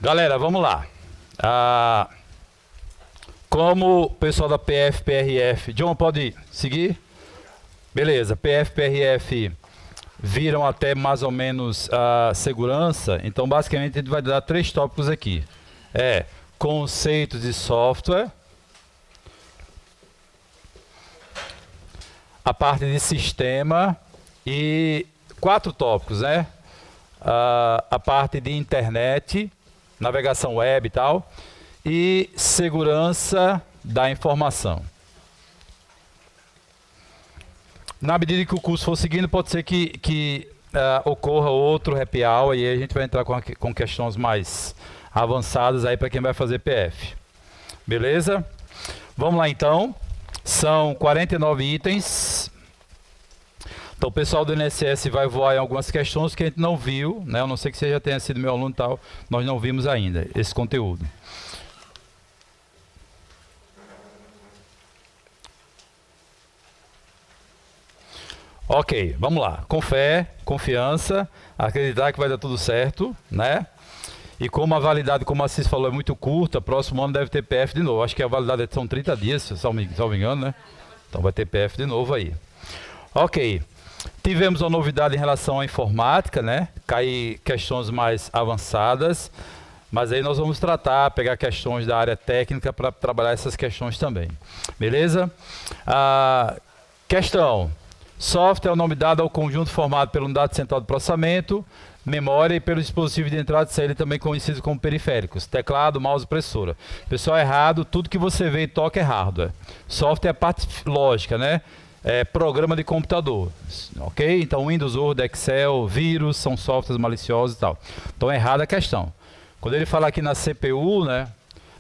Galera, vamos lá. Como o pessoal da PF-PRF... John, pode seguir? Beleza, PF-PRF viram até mais ou menos a segurança. Então, basicamente, a gente vai dar 3 tópicos aqui. Conceitos de software. A parte de sistema e 4 tópicos, né? A parte de internet, navegação web e tal, e segurança da informação. Na medida que o curso for seguindo, pode ser que ocorra outro happy hour e aí a gente vai entrar com questões mais avançadas aí para quem vai fazer PF. Beleza? Vamos lá então. São 49 itens. Então o pessoal do INSS vai voar em algumas questões que a gente não viu, né? A não ser que você já tenha sido meu aluno e tal, nós não vimos ainda esse conteúdo. Ok, vamos lá. Com fé, confiança, acreditar que vai dar tudo certo, né? E como a validade, como a Assis falou, é muito curta, próximo ano deve ter PF de novo. Acho que a validade são 30 dias, se não me engano, né? Então vai ter PF de novo aí. Ok. Tivemos uma novidade em relação à informática, né? Cair questões mais avançadas, mas aí nós vamos pegar questões da área técnica para trabalhar essas questões também. Beleza? Questão. Software é o nome dado ao conjunto formado pela unidade central de processamento, memória e pelo dispositivo de entrada e saída, também conhecido como periféricos, teclado, mouse e impressora. Pessoal, errado, tudo que você vê e toca é hardware. Software é a parte lógica, né? Programa de computador, ok? Então Windows, Word, Excel, vírus, são softwares maliciosos e tal. Então é errada a questão. Quando ele fala aqui na CPU, né?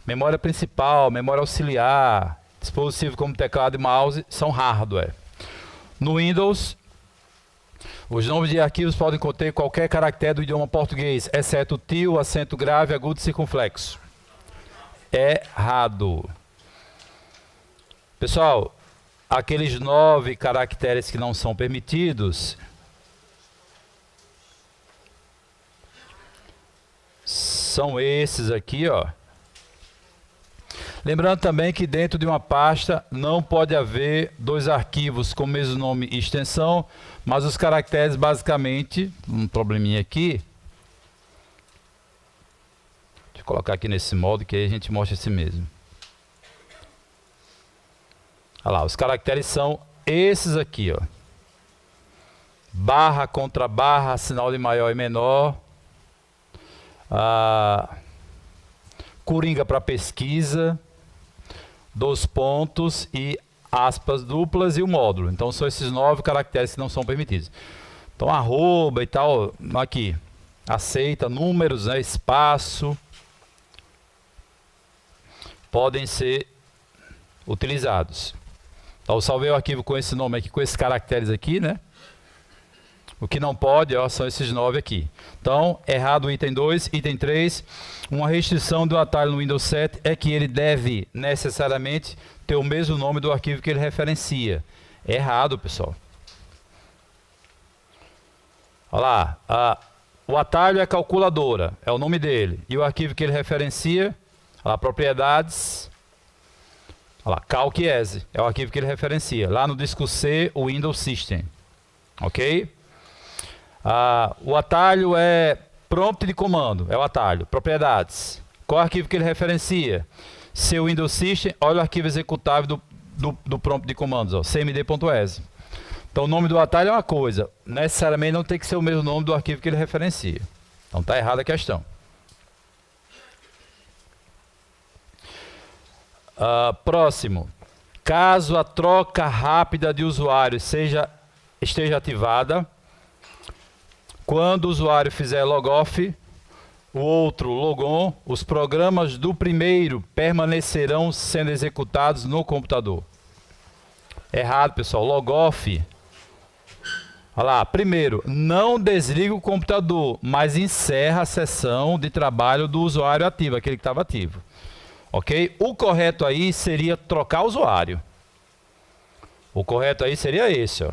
Memória principal, memória auxiliar, dispositivo como teclado e mouse, são hardware. No Windows, os nomes de arquivos podem conter qualquer caractere do idioma português, exceto tio, acento grave, agudo e circunflexo. Errado. Pessoal, aqueles 9 caracteres que não são permitidos são esses aqui, ó. Lembrando também que dentro de uma pasta não pode haver 2 arquivos com o mesmo nome e extensão, mas os caracteres basicamente, um probleminha aqui, deixa eu colocar aqui nesse modo que aí a gente mostra esse mesmo. Olha lá, os caracteres são esses aqui, ó. Barra contra barra, sinal de maior e menor. Coringa para pesquisa. 2 pontos e aspas duplas e o módulo. Então são esses 9 caracteres que não são permitidos. Então arroba e tal, aqui. Aceita, números, né, espaço. Podem ser utilizados. Então eu salvei o arquivo com esse nome aqui, com esses caracteres aqui, né? O que não pode, ó, são esses 9 aqui. Então, errado o item 2. Item 3, uma restrição do atalho no Windows 7 é que ele deve necessariamente ter o mesmo nome do arquivo que ele referencia. Errado, pessoal. Olha lá, o atalho é calculadora, é o nome dele. E o arquivo que ele referencia, olha lá, propriedades, olha lá, calc.exe, é o arquivo que ele referencia. Lá no disco C, o Windows System. Ok? O atalho é prompt de comando, é o atalho. Propriedades. Qual é o arquivo que ele referencia? Seu Windows System, olha o arquivo executável do prompt de comandos, ó, cmd.exe. Então o nome do atalho é uma coisa, necessariamente não tem que ser o mesmo nome do arquivo que ele referencia. Então está errada a questão. Próximo. Caso a troca rápida de usuário esteja ativada, quando o usuário fizer logoff, o outro logon, os programas do primeiro permanecerão sendo executados no computador. Errado, pessoal. Logoff. Olha lá. Primeiro, não desliga o computador, mas encerra a sessão de trabalho do usuário ativo, aquele que estava ativo. Ok? O correto aí seria trocar o usuário. O correto aí seria esse, ó.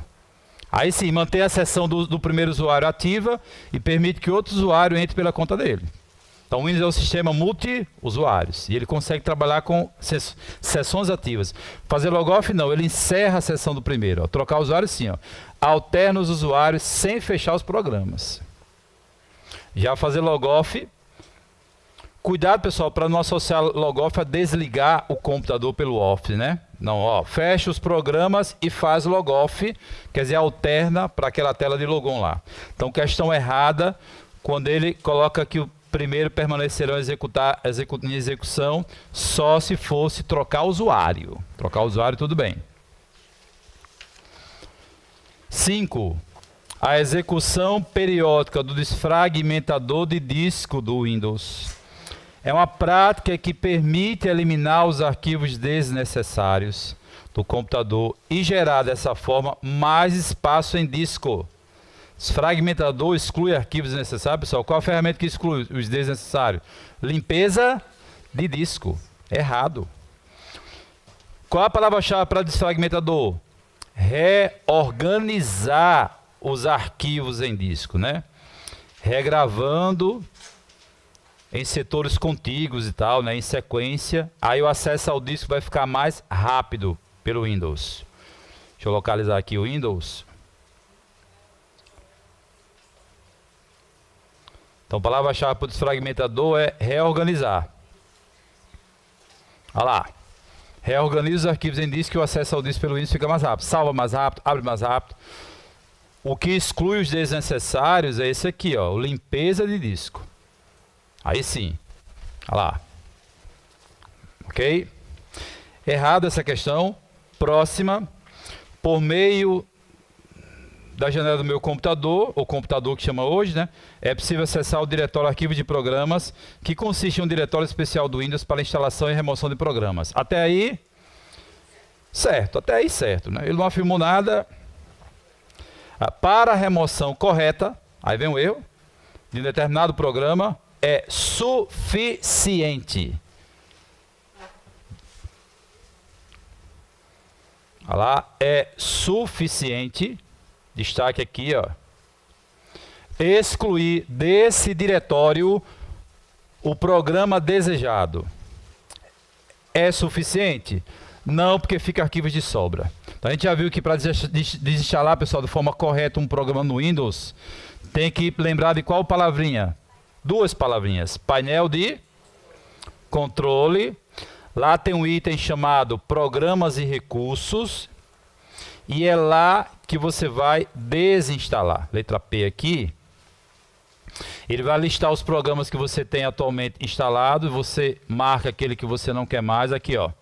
Aí sim, mantém a sessão do primeiro usuário ativa e permite que outro usuário entre pela conta dele. Então o Windows é um sistema multi-usuários e ele consegue trabalhar com sessões ativas. Fazer logoff não, ele encerra a sessão do primeiro. Ó. Trocar usuário sim, ó. Alterna os usuários sem fechar os programas. Já fazer logoff, cuidado pessoal, para não associar logoff a desligar o computador pelo Office, né? Não, ó, fecha os programas e faz logoff, quer dizer, alterna para aquela tela de logon lá. Então questão errada, quando ele coloca que o primeiro permanecerão em execução só se fosse trocar o usuário. Trocar o usuário, tudo bem. 5. A execução periódica do desfragmentador de disco do Windows. É uma prática que permite eliminar os arquivos desnecessários do computador e gerar dessa forma mais espaço em disco. Desfragmentador exclui arquivos desnecessários, pessoal. Qual a ferramenta que exclui os desnecessários? Limpeza de disco. Errado. Qual a palavra-chave para desfragmentador? Reorganizar os arquivos em disco, né? Regravando em setores contíguos e tal, né? Em sequência. Aí o acesso ao disco vai ficar mais rápido pelo Windows. Deixa eu localizar aqui o Windows. Então, a palavra-chave para o desfragmentador é reorganizar. Olha lá. Reorganiza os arquivos em disco e o acesso ao disco pelo Windows fica mais rápido. Salva mais rápido, abre mais rápido. O que exclui os desnecessários é esse aqui, ó, limpeza de disco. Aí sim. Olha lá. Ok? Errado essa questão. Próxima. Por meio da janela do meu computador, ou computador que chama hoje, né? É possível acessar o diretório arquivo de programas, que consiste em um diretório especial do Windows para instalação e remoção de programas. Até aí, certo. Até aí, certo. Né? Ele não afirmou nada. Para a remoção correta, aí vem um erro, de um determinado programa, é suficiente. Olha lá, é suficiente. Destaque aqui, ó. Excluir desse diretório o programa desejado. É suficiente? Não, porque fica arquivos de sobra. Então a gente já viu que para desinstalar, pessoal, de forma correta um programa no Windows, tem que lembrar de qual palavrinha? Duas palavrinhas. Painel de controle. Lá tem um item chamado Programas e Recursos. E é lá que você vai desinstalar. Letra P aqui. Ele vai listar os programas que você tem atualmente instalado. Você marca aquele que você não quer mais. Aqui, ó.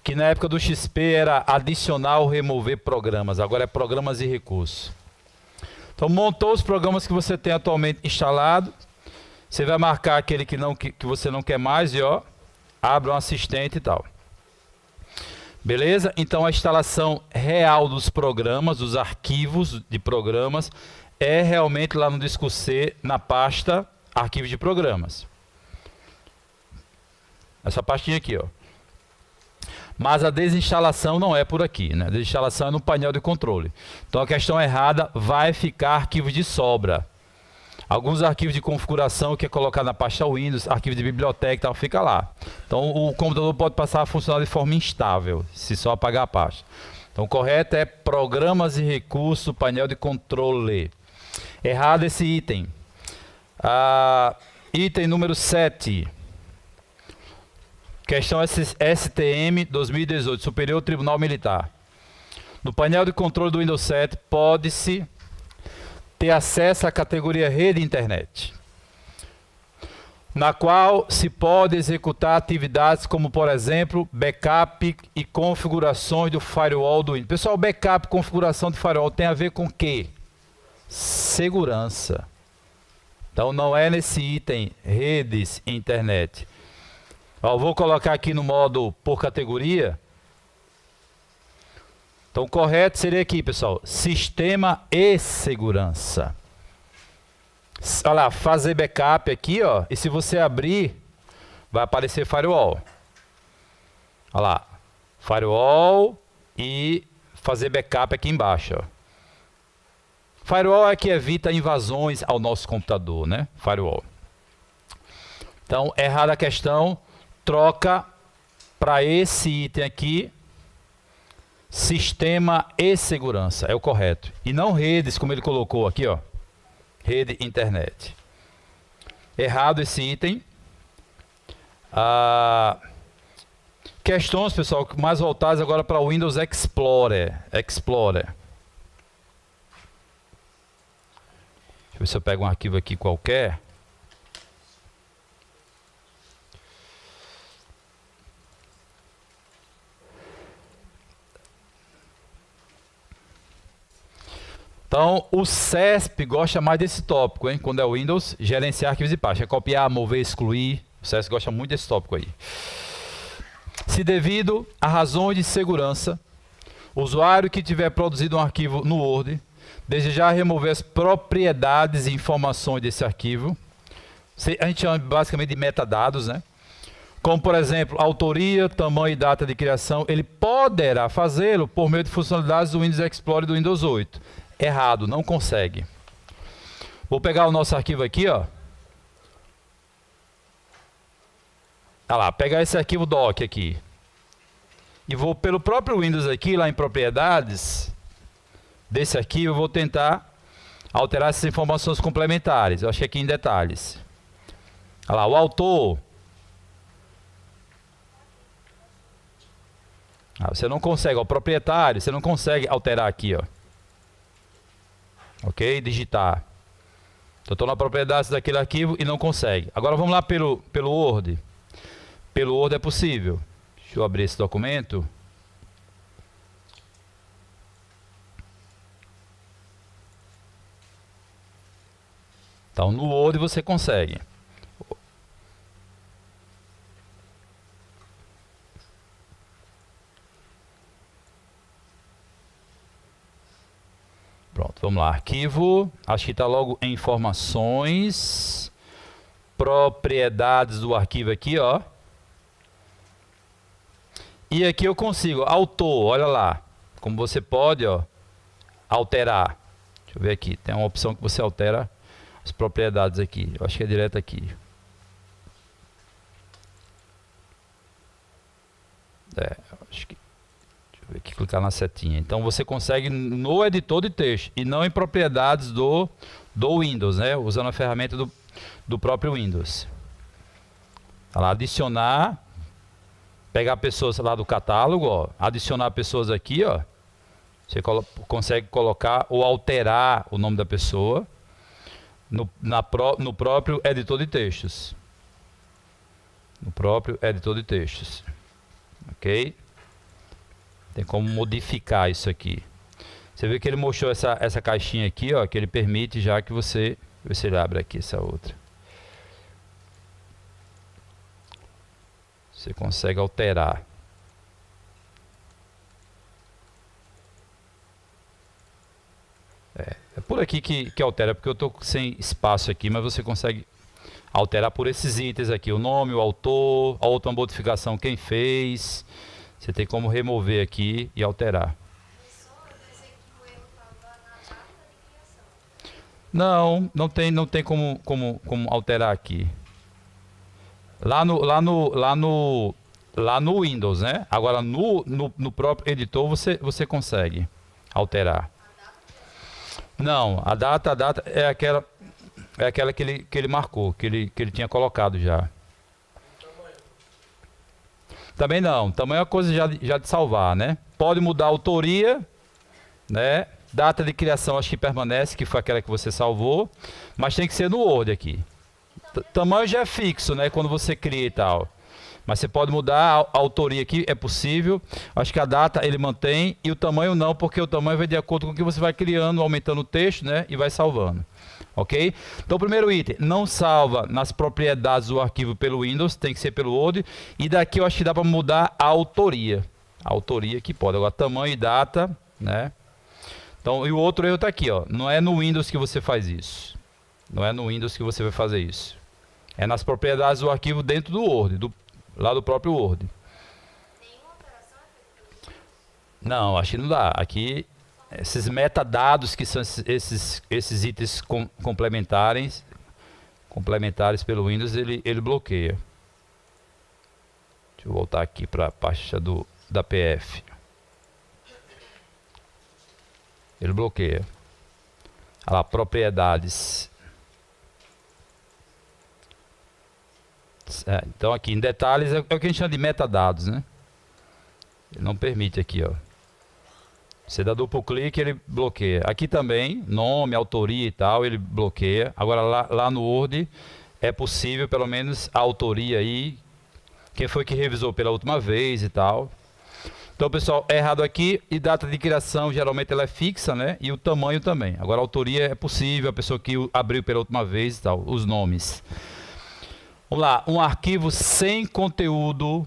Que na época do XP era adicionar ou remover programas. Agora é Programas e Recursos. Então, montou os programas que você tem atualmente instalado. Você vai marcar aquele que você não quer mais e, ó, abre um assistente e tal. Beleza? Então a instalação real dos programas, dos arquivos de programas, é realmente lá no disco C, na pasta arquivos de programas. Essa pastinha aqui, ó. Mas a desinstalação não é por aqui, né? A desinstalação é no painel de controle. Então a questão errada vai ficar arquivos de sobra. Alguns arquivos de configuração que é colocar na pasta Windows, arquivo de biblioteca e tal, fica lá. Então o computador pode passar a funcionar de forma instável, se só apagar a pasta. Então o correto é Programas e Recursos, painel de controle. Errado esse item. Item número 7. Questão STM 2018, Superior Tribunal Militar. No painel de controle do Windows 7 pode-se ter acesso à categoria Rede Internet, na qual se pode executar atividades como, por exemplo, backup e configurações do firewall do Windows. Pessoal, backup e configuração de firewall tem a ver com o quê? Segurança. Então não é nesse item Redes Internet. Ó, vou colocar aqui no modo por categoria. Então, o correto seria aqui, pessoal, Sistema e Segurança. Olha lá, fazer backup aqui, ó. E se você abrir, vai aparecer Firewall. Olha lá, Firewall e fazer backup aqui embaixo, ó. Firewall é que evita invasões ao nosso computador, né? Firewall. Então, errada a questão, troca para esse item aqui, sistema e segurança, é o correto. E não redes, como ele colocou aqui, ó, rede internet. Errado esse item. Questões, pessoal, mais voltadas agora para o Windows Explorer. Deixa eu ver se eu pego um arquivo aqui qualquer. Então, o CESP gosta mais desse tópico, hein? Quando é o Windows, gerenciar arquivos e pastas. É copiar, mover, excluir. O CESP gosta muito desse tópico aí. Se devido a razões de segurança, o usuário que tiver produzido um arquivo no Word desejar remover as propriedades e informações desse arquivo, a gente chama basicamente de metadados, né? Como, por exemplo, autoria, tamanho e data de criação, ele poderá fazê-lo por meio de funcionalidades do Windows Explorer e do Windows 8. Errado, não consegue. Vou pegar o nosso arquivo aqui, ó. Olha lá, pegar esse arquivo doc aqui. E vou pelo próprio Windows aqui, lá em propriedades desse arquivo, eu vou tentar alterar essas informações complementares. Eu acho que aqui em detalhes. Olha lá, o autor. Você não consegue, ó, o proprietário, você não consegue alterar aqui, ó. Ok? Digitar. Então, estou na propriedade daquele arquivo e não consegue. Agora vamos lá pelo Word. Pelo Word é possível. Deixa eu abrir esse documento. Então, no Word você consegue. Pronto, vamos lá. Arquivo, acho que está logo em informações, propriedades do arquivo aqui, ó. E aqui eu consigo, autor, olha lá, como você pode, ó, alterar. Deixa eu ver aqui, tem uma opção que você altera as propriedades aqui. Eu acho que é direto aqui. Acho que... Deixa eu ver aqui, clicar na setinha. Então você consegue no editor de texto e não em propriedades do Windows, né? Usando a ferramenta do próprio Windows. Tá lá, adicionar, pegar pessoas lá do catálogo, ó, adicionar pessoas aqui, ó. Você consegue colocar ou alterar o nome da pessoa no próprio editor de textos. No próprio editor de textos. Ok? Tem como modificar isso aqui. Você vê que ele mostrou essa caixinha aqui, ó, que ele permite já que você... Deixa eu ver se ele abre aqui essa outra. Você consegue alterar. É por aqui que altera, porque eu estou sem espaço aqui, mas você consegue alterar por esses itens aqui. O nome, o autor, a outra modificação, quem fez... Você tem como remover aqui e alterar. Não tem como alterar aqui. Lá no Windows, né? Agora no próprio editor você consegue alterar. Não, a data é aquela que ele marcou, que ele tinha colocado já. Também não, tamanho é uma coisa já de salvar, né? Pode mudar a autoria, né? Data de criação acho que permanece, que foi aquela que você salvou, mas tem que ser no Word aqui. Tamanho já é fixo, né? Quando você cria e tal. Mas você pode mudar a autoria aqui, é possível. Acho que a data ele mantém e o tamanho não, porque o tamanho vai de acordo com o que você vai criando, aumentando o texto, né? E vai salvando. Ok? Então, o primeiro item, não salva nas propriedades do arquivo pelo Windows, tem que ser pelo Word. E daqui eu acho que dá para mudar a autoria. A autoria que pode. Agora, tamanho e data, né? Então, e o outro erro está aqui, ó. Não é no Windows que você faz isso. Não é no Windows que você vai fazer isso. É nas propriedades do arquivo dentro do Word, lá do próprio Word. Nenhuma operação é feita. Não, acho que não dá. Aqui... Esses metadados que são esses itens complementares, complementares pelo Windows, ele bloqueia. Deixa eu voltar aqui para a pasta da PF. Ele bloqueia. Olha lá, propriedades. Então aqui em detalhes é o que a gente chama de metadados, né? Ele não permite aqui, ó. Você dá duplo clique, ele bloqueia. Aqui também, nome, autoria e tal, ele bloqueia. Agora lá no Word é possível, pelo menos, a autoria aí, quem foi que revisou pela última vez e tal. Então, pessoal, é errado aqui. E data de criação, geralmente ela é fixa, né? E o tamanho também. Agora a autoria é possível, a pessoa que abriu pela última vez e tal, os nomes. Vamos lá, um arquivo sem conteúdo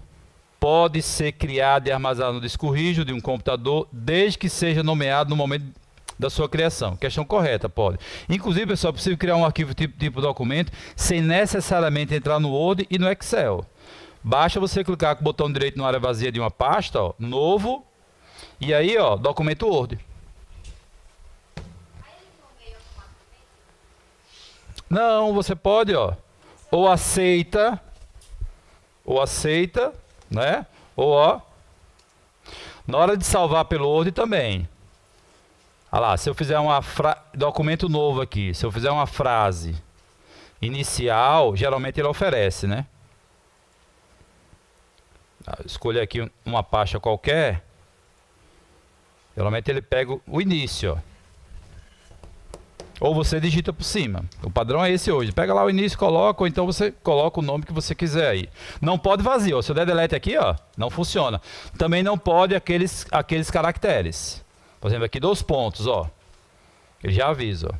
pode ser criado e armazenado no disco rígido de um computador, desde que seja nomeado no momento da sua criação. Questão correta, pode. Inclusive, pessoal, é possível criar um arquivo tipo documento sem necessariamente entrar no Word e no Excel. Basta você clicar com o botão direito na área vazia de uma pasta, ó, novo, e aí, ó, documento Word. Não, você pode, ó, ou aceita, né? Ou, ó, na hora de salvar pelo Word também. Olha lá, se eu fizer documento novo aqui, se eu fizer uma frase inicial, geralmente ele oferece, né? Escolher aqui uma pasta qualquer, geralmente ele pega o início, ó. Ou você digita por cima. O padrão é esse hoje. Pega lá o início, coloca, ou então você coloca o nome que você quiser aí. Não pode vazio. Ó. Se eu der delete aqui, ó, não funciona. Também não pode aqueles caracteres. Por exemplo, aqui 2 pontos, ó. Ele já avisa,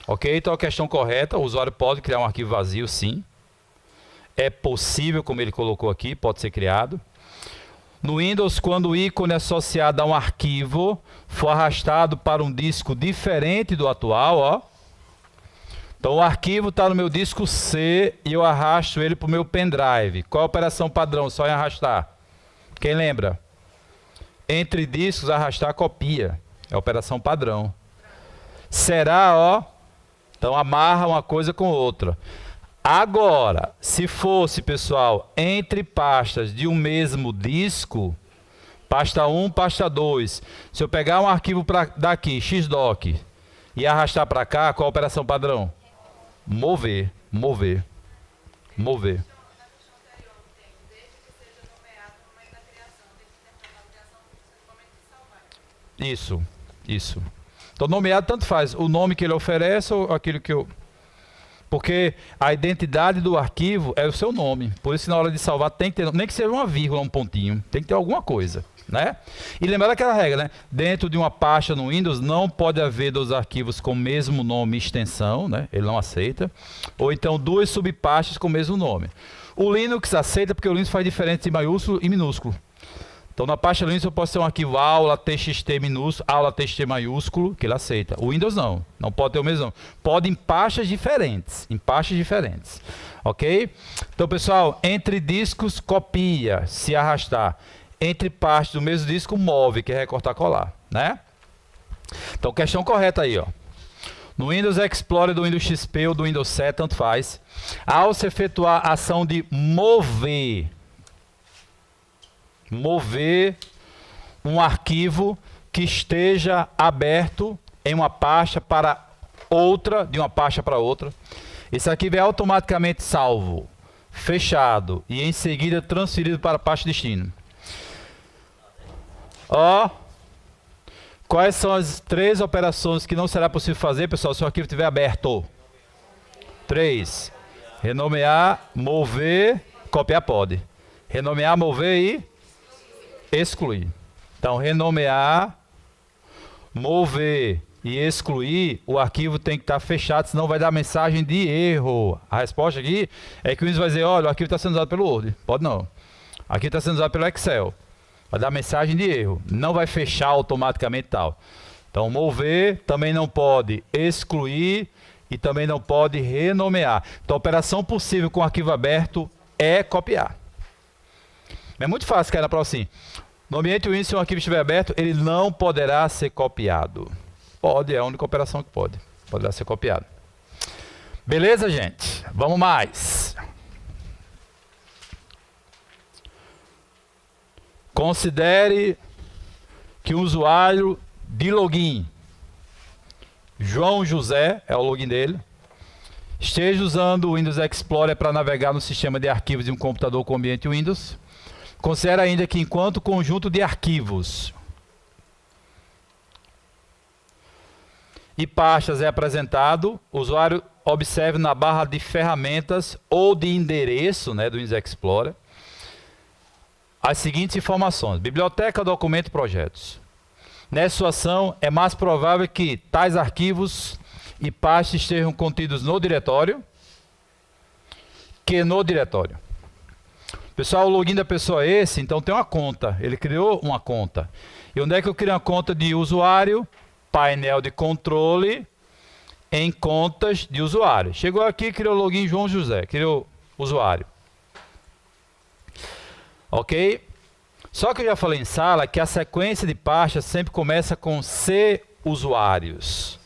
ó. Ok? Então a questão correta, o usuário pode criar um arquivo vazio, sim. É possível, como ele colocou aqui, pode ser criado. No Windows, quando o ícone associado a um arquivo for arrastado para um disco diferente do atual, ó. Então o arquivo está no meu disco C e eu arrasto ele para o meu pendrive. Qual a operação padrão? Só em arrastar. Quem lembra? Entre discos, arrastar copia. É a operação padrão. Será, ó. Então amarra uma coisa com outra. Agora, se fosse, pessoal, entre pastas de um mesmo disco, pasta 1, pasta 2, se eu pegar um arquivo daqui, xdoc, e arrastar para cá, qual a operação padrão? Mover. Isso. Então, nomeado tanto faz. O nome que ele oferece ou aquilo que eu... Porque a identidade do arquivo é o seu nome. Por isso, na hora de salvar, tem que ter, nem que seja uma vírgula, um pontinho, tem que ter alguma coisa, né? E lembrar daquela regra, né? Dentro de uma pasta no Windows, não pode haver 2 arquivos com o mesmo nome e extensão, né? Ele não aceita. Ou então 2 subpastas com o mesmo nome. O Linux aceita porque o Linux faz diferença em maiúsculo e minúsculo. Então, na pasta Linux eu posso ter um arquivo aula txt minúsculo, aula txt maiúsculo, que ele aceita. O Windows não pode ter o mesmo. Pode em pastas diferentes, ok? Então, pessoal, entre discos, copia, se arrastar. Entre pastas do mesmo disco, move, que é recortar, colar, né? Então, questão correta aí, ó. No Windows Explorer, do Windows XP ou do Windows 7, tanto faz. Ao se efetuar a ação de mover um arquivo que esteja aberto em uma pasta para outra, de uma pasta para outra. Esse arquivo é automaticamente salvo, fechado e em seguida transferido para a pasta destino. Ó, quais são as 3 operações que não será possível fazer, pessoal, se o arquivo estiver aberto? 3. Renomear, mover, copiar pode. Renomear, mover e excluir. Então, renomear, mover e excluir, o arquivo tem que estar fechado, senão vai dar mensagem de erro. A resposta aqui é que o Windows vai dizer, olha, o arquivo está sendo usado pelo Word. Pode não. Aqui está sendo usado pelo Excel. Vai dar mensagem de erro. Não vai fechar automaticamente tal. Então, mover também não pode excluir e também não pode renomear. Então, a operação possível com o arquivo aberto é copiar. É muito fácil cair na prova assim. No ambiente Windows, se um arquivo estiver aberto, ele não poderá ser copiado. Pode, é a única operação que pode. Poderá ser copiado. Beleza, gente? Vamos mais. Considere que o usuário de login, João José, é o login dele, esteja usando o Windows Explorer para navegar no sistema de arquivos de um computador com ambiente Windows. Considere ainda que enquanto conjunto de arquivos e pastas é apresentado, o usuário observe na barra de ferramentas ou de endereço, né, do Windows Explorer as seguintes informações: biblioteca, documento e projetos. Nessa situação, é mais provável que tais arquivos e pastas estejam contidos no diretório que no diretório. Pessoal, o login da pessoa é esse, então tem uma conta. Ele criou uma conta. E onde é que eu criei uma conta de usuário? Painel de controle em contas de usuário. Chegou aqui, criou o login João José, criou usuário. Ok? Só que eu já falei em sala que a sequência de pastas sempre começa com C usuários.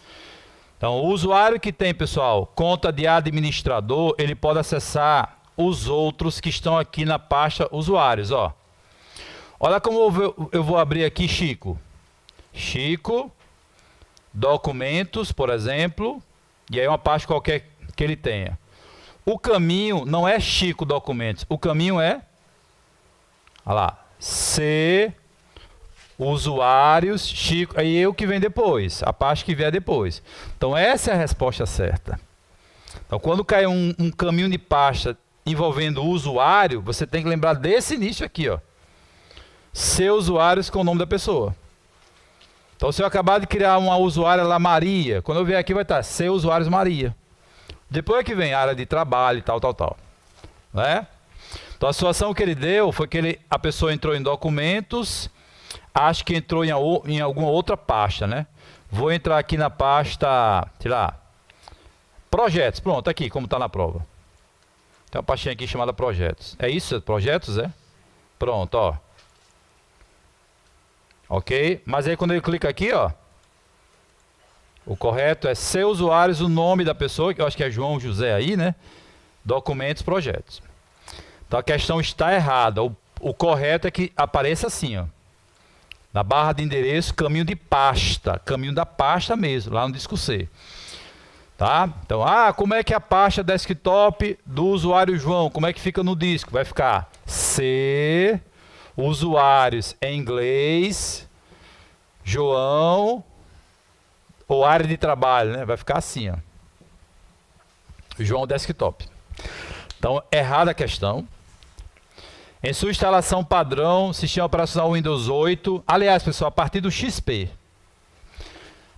Então, o usuário que tem, pessoal, conta de administrador, ele pode acessar os outros que estão aqui na pasta usuários. Ó. Olha como eu vou abrir aqui Chico. Chico, documentos, por exemplo, e aí uma pasta qualquer que ele tenha. O caminho não é Chico documentos, o caminho é, olha lá, C, usuários, Chico, aí eu que vem depois, a pasta que vier depois. Então essa é a resposta certa. Então quando cai um caminho de pasta envolvendo o usuário, você tem que lembrar desse início aqui, ó. C usuários com o nome da pessoa. Então se eu acabar de criar uma usuária lá, Maria, quando eu vier aqui vai estar C usuários Maria. Depois é que vem a área de trabalho e tal. Né? Então a situação que ele deu foi que a pessoa entrou em documentos, acho que entrou em alguma outra pasta, né? Vou entrar aqui na pasta, sei lá, projetos, pronto, aqui, como está na prova. Tem uma pastinha aqui chamada projetos. É isso, projetos, é? Pronto, ó. Ok? Mas aí quando ele clica aqui, ó, o correto é ser usuários, o nome da pessoa, que eu acho que é João José aí, né? Documentos, projetos. Então a questão está errada. O correto é que apareça assim, ó. Na barra de endereço, caminho de pasta. Caminho da pasta mesmo, lá no disco C. Tá? Então, como é que é a pasta desktop do usuário João? Como é que fica no disco? Vai ficar C, usuários em inglês, João, ou área de trabalho, né? Vai ficar assim, ó. João desktop. Então, errada a questão. Em sua instalação padrão, sistema operacional Windows 8. Aliás, pessoal, a partir do XP.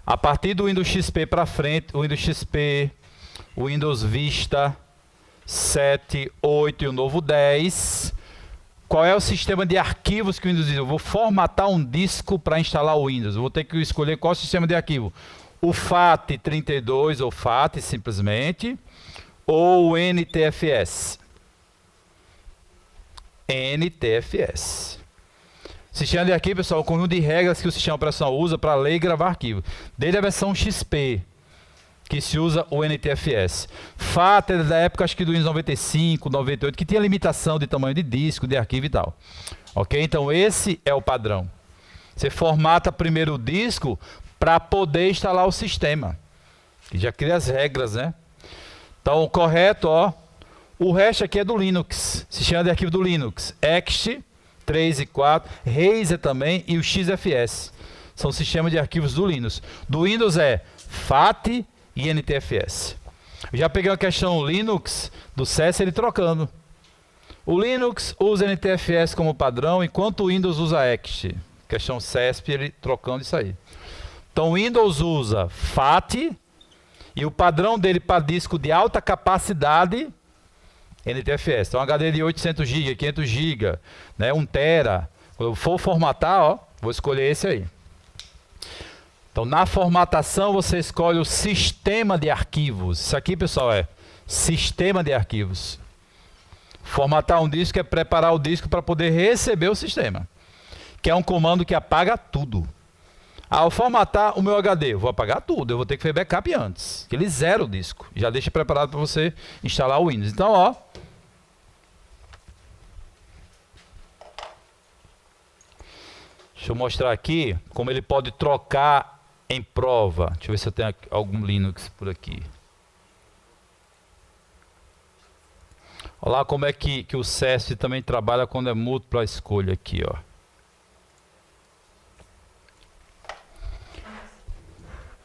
A partir do Windows XP para frente, o Windows XP, o Windows Vista 7, 8 e o novo 10. Qual é o sistema de arquivos que o Windows diz? Eu vou formatar um disco para instalar o Windows. Eu vou ter que escolher qual sistema de arquivo. O FAT32 ou FAT simplesmente, ou o NTFS. NTFS. Sistema de arquivo, pessoal, é o conjunto de regras que o sistema operacional usa para ler e gravar arquivo. Desde a versão XP, que se usa o NTFS. FAT é da época, acho que do Windows 95, 98, que tinha limitação de tamanho de disco, de arquivo e tal. Ok? Então esse é o padrão. Você formata primeiro o disco para poder instalar o sistema. E já cria as regras, né? Então o correto, ó. O resto aqui é do Linux. Sistema de arquivo do Linux. Ext 3 e 4, Razer também e o XFS. São sistemas de arquivos do Linux. Do Windows é FAT e NTFS. Eu já peguei uma questão Linux do CS ele trocando. O Linux usa NTFS como padrão, enquanto o Windows usa Ext. Questão CESP ele trocando isso aí. Então o Windows usa FAT e o padrão dele para disco de alta capacidade NTFS. Então HD de 800 GB, 500 GB, né, 1 TB. Quando eu for formatar, ó, vou escolher esse aí. Então na formatação você escolhe o sistema de arquivos. Isso aqui, pessoal, é sistema de arquivos. Formatar um disco é preparar o disco para poder receber o sistema, que é um comando que apaga tudo. Ao formatar o meu HD, eu vou apagar tudo, eu vou ter que fazer backup antes. Que ele zera o disco. Já deixa preparado para você instalar o Windows. Então, ó. Deixa eu mostrar aqui como ele pode trocar em prova. Deixa eu ver se eu tenho algum Linux por aqui. Olha lá como é que o CESP também trabalha quando é múltipla escolha aqui, ó.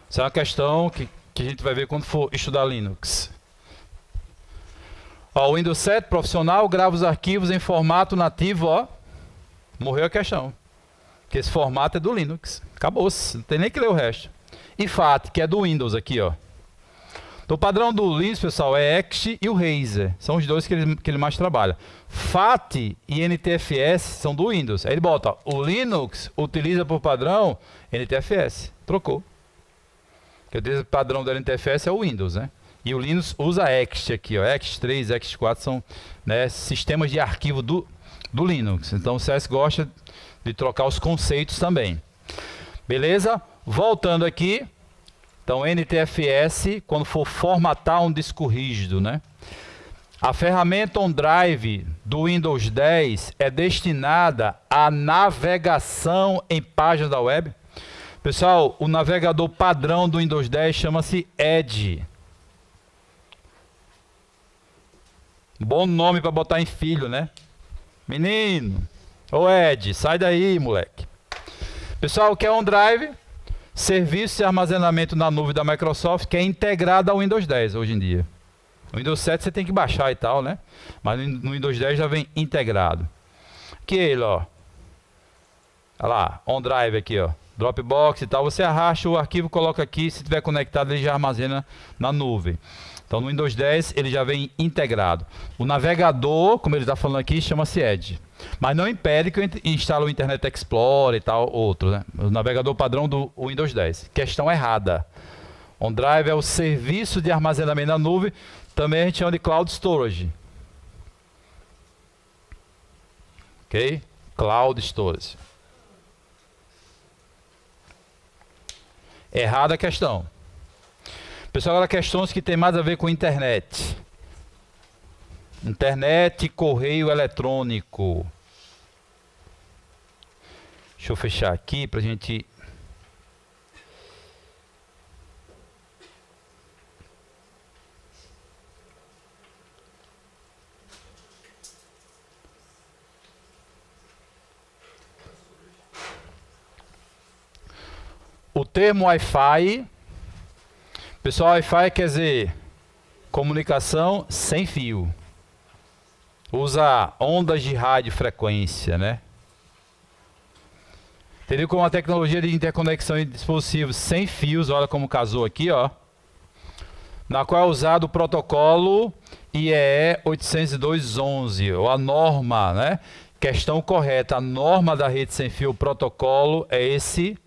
Isso é uma questão que a gente vai ver quando for estudar Linux. Ó, o Windows 7 profissional grava os arquivos em formato nativo, ó. Morreu a questão. Porque esse formato é do Linux. Acabou-se. Não tem nem que ler o resto. E FAT, que é do Windows aqui, ó. Então, o padrão do Linux, pessoal, é Ext e o Razer. São os dois que ele mais trabalha. FAT e NTFS são do Windows. Aí ele bota, ó, o Linux utiliza por padrão NTFS. Trocou. O padrão da NTFS é o Windows, né? E o Linux usa Ext aqui, ó. Ext 3, Ext 4 são, né, sistemas de arquivo do Linux. Então o CS gosta de trocar os conceitos também. Beleza? Voltando aqui. Então NTFS, quando for formatar um disco rígido, né? A ferramenta OneDrive do Windows 10 é destinada à navegação em páginas da web. Pessoal, o navegador padrão do Windows 10 chama-se Edge. Bom nome para botar em filho, né? Menino, ô Edge, sai daí, moleque. Pessoal, o que é OneDrive? Serviço de armazenamento na nuvem da Microsoft, que é integrado ao Windows 10 hoje em dia. O Windows 7 você tem que baixar e tal, né? Mas no Windows 10 já vem integrado. Aqui ele, ó. Olha lá, OneDrive aqui, ó. Dropbox e tal, você arrasta o arquivo, coloca aqui, se tiver conectado ele já armazena na nuvem. Então no Windows 10 ele já vem integrado. O navegador, como ele está falando aqui, chama-se Edge. Mas não impede que eu instale o Internet Explorer e tal, outro, né? O navegador padrão do Windows 10. Questão errada. OneDrive é o serviço de armazenamento na nuvem, também a gente chama de Cloud Storage. Ok? Cloud Storage. Errada a questão. Pessoal, agora questões que tem mais a ver com internet. Internet e correio eletrônico. Deixa eu fechar aqui para a gente... O termo Wi-Fi, pessoal, Wi-Fi quer dizer comunicação sem fio. Usa ondas de radiofrequência, né? Teria como uma tecnologia de interconexão de dispositivos sem fios, olha como casou aqui, ó. Na qual é usado o protocolo IEEE 802.11, ou a norma, né? Questão correta, a norma da rede sem fio, o protocolo é esse,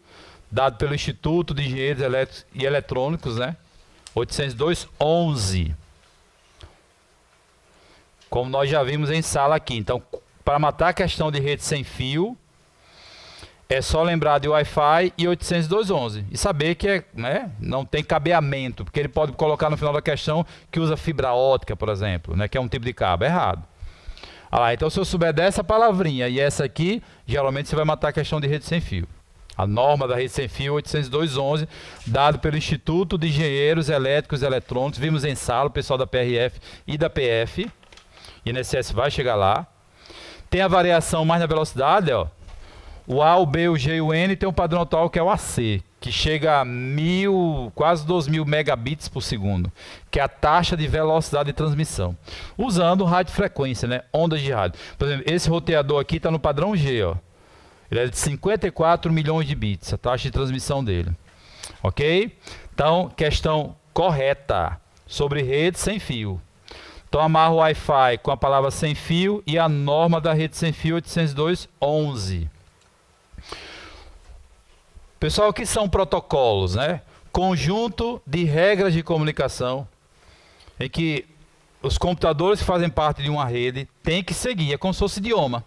dado pelo Instituto de Engenheiros Elétricos e Eletrônicos, né? 802.11. Como nós já vimos em sala aqui. Então, para matar a questão de rede sem fio, é só lembrar de Wi-Fi e 802.11. E saber que é, né, não tem cabeamento, porque ele pode colocar no final da questão que usa fibra ótica, por exemplo, né, que é um tipo de cabo. É errado. Ah lá, então, se eu souber dessa palavrinha e essa aqui, geralmente você vai matar a questão de rede sem fio. A norma da rede sem fio 802.11, dado pelo Instituto de Engenheiros Elétricos e Eletrônicos. Vimos em sala o pessoal da PRF e da PF. INSS vai chegar lá. Tem a variação mais na velocidade, ó. O A, o B, o G e o N tem um padrão atual que é o AC, que chega a quase 2.000 megabits por segundo, que é a taxa de velocidade de transmissão. Usando radiofrequência, né? Ondas de rádio. Por exemplo, esse roteador aqui está no padrão G, ó. Ele é de 54 milhões de bits, a taxa de transmissão dele. Ok? Então, questão correta sobre rede sem fio. Então, amarra o Wi-Fi com a palavra sem fio e a norma da rede sem fio 802.11. Pessoal, o que são protocolos, né? Conjunto de regras de comunicação em que os computadores que fazem parte de uma rede têm que seguir. É como se fosse idioma.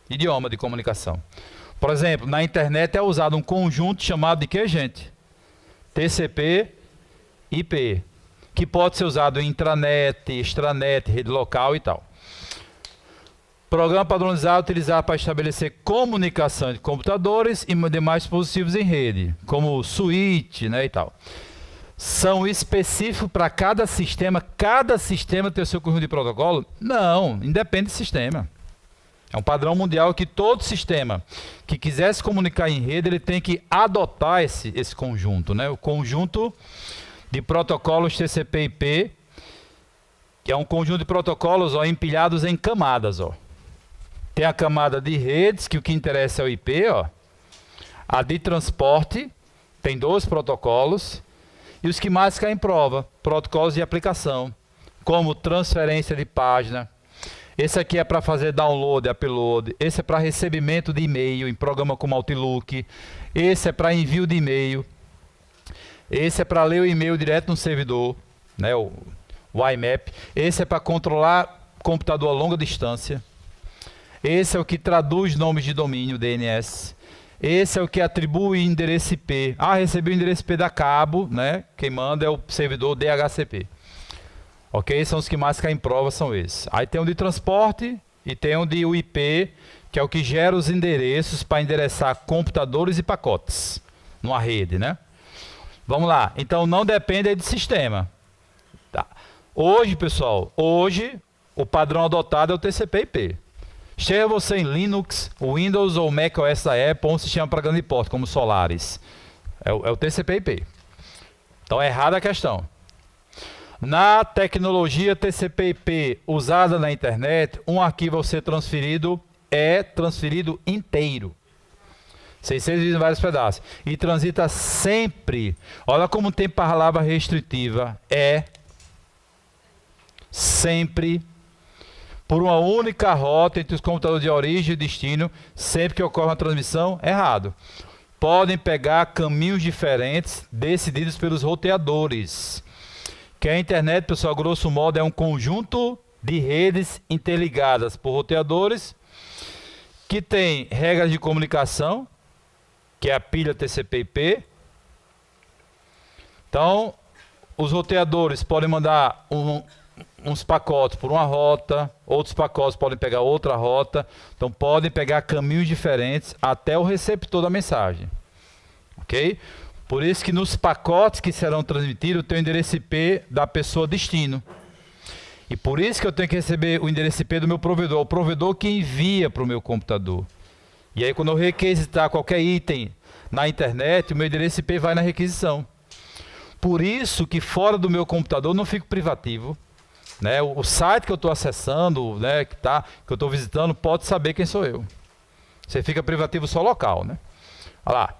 Idioma de comunicação. Por exemplo, na internet é usado um conjunto chamado de quê, gente? TCP/IP, que pode ser usado em intranet, extranet, rede local e tal. Programa padronizado utilizado para estabelecer comunicação entre computadores e demais dispositivos em rede, como o switch, né, e tal. São específicos para cada sistema tem o seu conjunto de protocolo? Não, independe do sistema. É um padrão mundial que todo sistema que quiser se comunicar em rede, ele tem que adotar esse conjunto, né? O conjunto de protocolos TCP/IP, que é um conjunto de protocolos, ó, empilhados em camadas, ó. Tem a camada de redes, que o que interessa é o IP, ó. A de transporte, tem 2 protocolos. E os que mais caem em prova, protocolos de aplicação, como transferência de página. Esse aqui é para fazer download e upload. Esse é para recebimento de e-mail em programa como Outlook. Esse é para envio de e-mail. Esse é para ler o e-mail direto no servidor, né, o IMAP. Esse é para controlar computador a longa distância. Esse é o que traduz nomes de domínio, DNS. Esse é o que atribui endereço IP. Ah, recebi o endereço IP da cabo, né? Quem manda é o servidor DHCP. Ok? São os que mais caem em prova, são esses. Aí tem um de transporte e tem um de UIP, que é o que gera os endereços para endereçar computadores e pacotes numa rede, né? Vamos lá. Então não depende de sistema. Tá. Hoje, pessoal, o padrão adotado é o TCP/IP. Seja você em Linux, Windows ou Mac OS da Apple, ou um sistema para grande porte, como Solaris. É o TCP/IP. Então é errada a questão. Na tecnologia TCP/IP usada na internet, um arquivo ao ser transferido é transferido inteiro. 600 dividido em vários pedaços. E transita sempre. Olha como tem palavra restritiva. É sempre por uma única rota entre os computadores de origem e destino, sempre que ocorre uma transmissão, errado. Podem pegar caminhos diferentes decididos pelos roteadores. Que a internet, pessoal, grosso modo, é um conjunto de redes interligadas por roteadores que tem regras de comunicação, que é a pilha TCP/IP. Então, os roteadores podem mandar uns pacotes por uma rota, outros pacotes podem pegar outra rota, então podem pegar caminhos diferentes até o receptor da mensagem, ok? Por isso que nos pacotes que serão transmitidos tem o endereço IP da pessoa destino, e por isso que eu tenho que receber o endereço IP do meu provedor, o provedor que envia para o meu computador. E aí quando eu requisitar qualquer item na internet, o meu endereço IP vai na requisição. Por isso que fora do meu computador não fico privativo. Né, o site que eu estou acessando, né, que eu estou visitando, pode saber quem sou eu. Você fica privativo só local, né? Olha lá.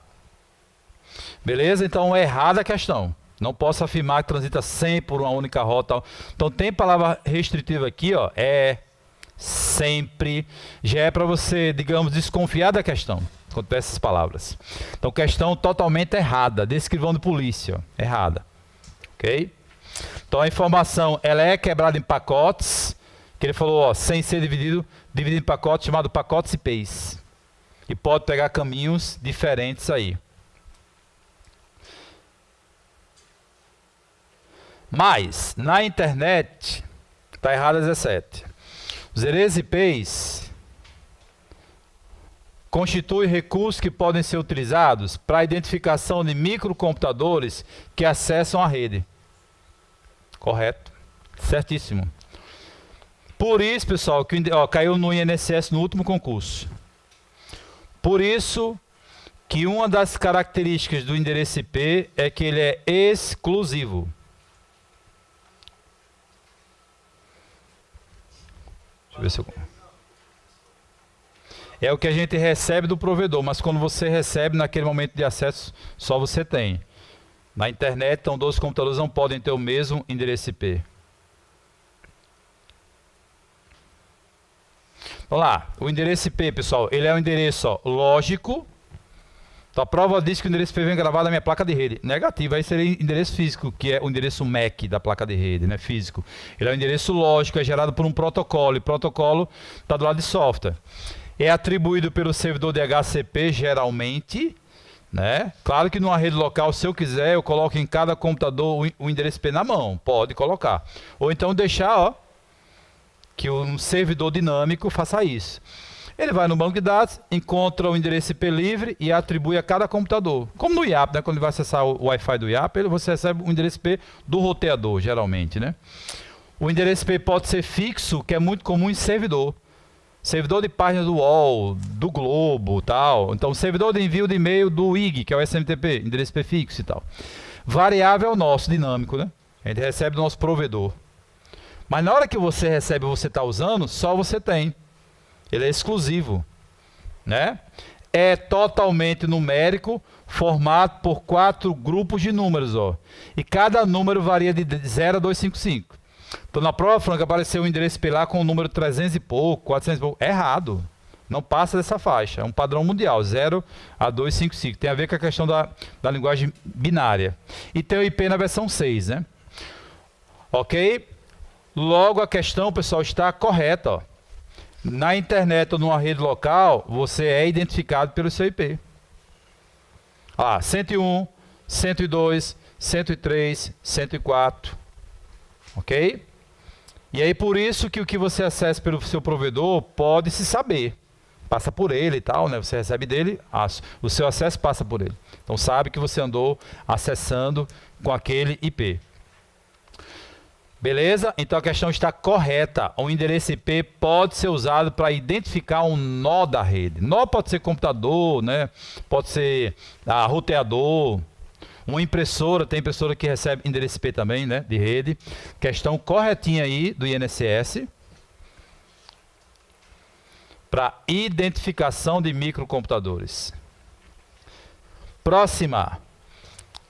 Beleza? Então é errada a questão. Não posso afirmar que transita sempre por uma única rota. Então tem palavra restritiva aqui, ó, é sempre. Já é para você, digamos, desconfiar da questão, quando tem essas palavras. Então questão totalmente errada. Descrivão de polícia, ó, errada. Ok? Então a informação ela é quebrada em pacotes, que ele falou, ó, sem ser dividido em pacotes, chamado pacotes IPs. E pode pegar caminhos diferentes aí. Mas, na internet, está errado a 17. Os endereços IPs constituem recursos que podem ser utilizados para a identificação de microcomputadores que acessam a rede. Correto. Certíssimo. Por isso, pessoal, que caiu no INSS no último concurso. Por isso que uma das características do endereço IP é que ele é exclusivo. Deixa eu ver se eu... É o que a gente recebe do provedor, mas quando você recebe, naquele momento de acesso, só você tem. Na internet, então, 2 computadores não podem ter o mesmo endereço IP. Vamos lá, o endereço IP, pessoal, ele é um endereço, ó, lógico. Então a prova diz que o endereço IP vem gravado na minha placa de rede. Negativo, aí seria endereço físico, que é o endereço MAC da placa de rede, né, físico. Ele é um endereço lógico, é gerado por um protocolo, e protocolo está do lado de software. é atribuído pelo servidor de HCP geralmente, né? Claro que numa rede local, se eu quiser, eu coloco em cada computador o endereço IP na mão, pode colocar. Ou então deixar, ó, que um servidor dinâmico faça isso. Ele vai no banco de dados, encontra o endereço IP livre e atribui a cada computador. Como no IAP, né? Quando ele vai acessar o Wi-Fi do IAP, você recebe o endereço IP do roteador, geralmente, né? O endereço IP pode ser fixo, que é muito comum em servidor. Servidor de página do UOL, do Globo, tal. Então, servidor de envio de e-mail do IG, que é o SMTP, endereço IP fixo e tal. Variável é o nosso, dinâmico, né? A gente recebe do nosso provedor. Mas na hora que você recebe e você está usando, só você tem. Ele é exclusivo, né? É totalmente numérico, formado por 4 grupos de números, ó. E cada número varia de 0 a 255. Então na prova franca apareceu o endereço IP lá com o número 300 e pouco, 400 e pouco. É errado. Não passa dessa faixa. É um padrão mundial, 0 a 255. Tem a ver com a questão da linguagem binária. E tem o IP na versão 6, né? Ok? Logo a questão, pessoal, está correta, ó. Na internet ou numa rede local, você é identificado pelo seu IP. 101, 102, 103, 104. Ok? E aí por isso que o que você acessa pelo seu provedor pode se saber. Passa por ele e tal, né? Você recebe dele, o seu acesso passa por ele. Então sabe que você andou acessando com aquele IP. Beleza? Então a questão está correta. O endereço IP pode ser usado para identificar um nó da rede. Nó pode ser computador, né? Pode ser roteador, uma impressora, tem impressora que recebe endereço IP também, né? De rede. Questão corretinha aí do INSS. Para identificação de microcomputadores. Próxima.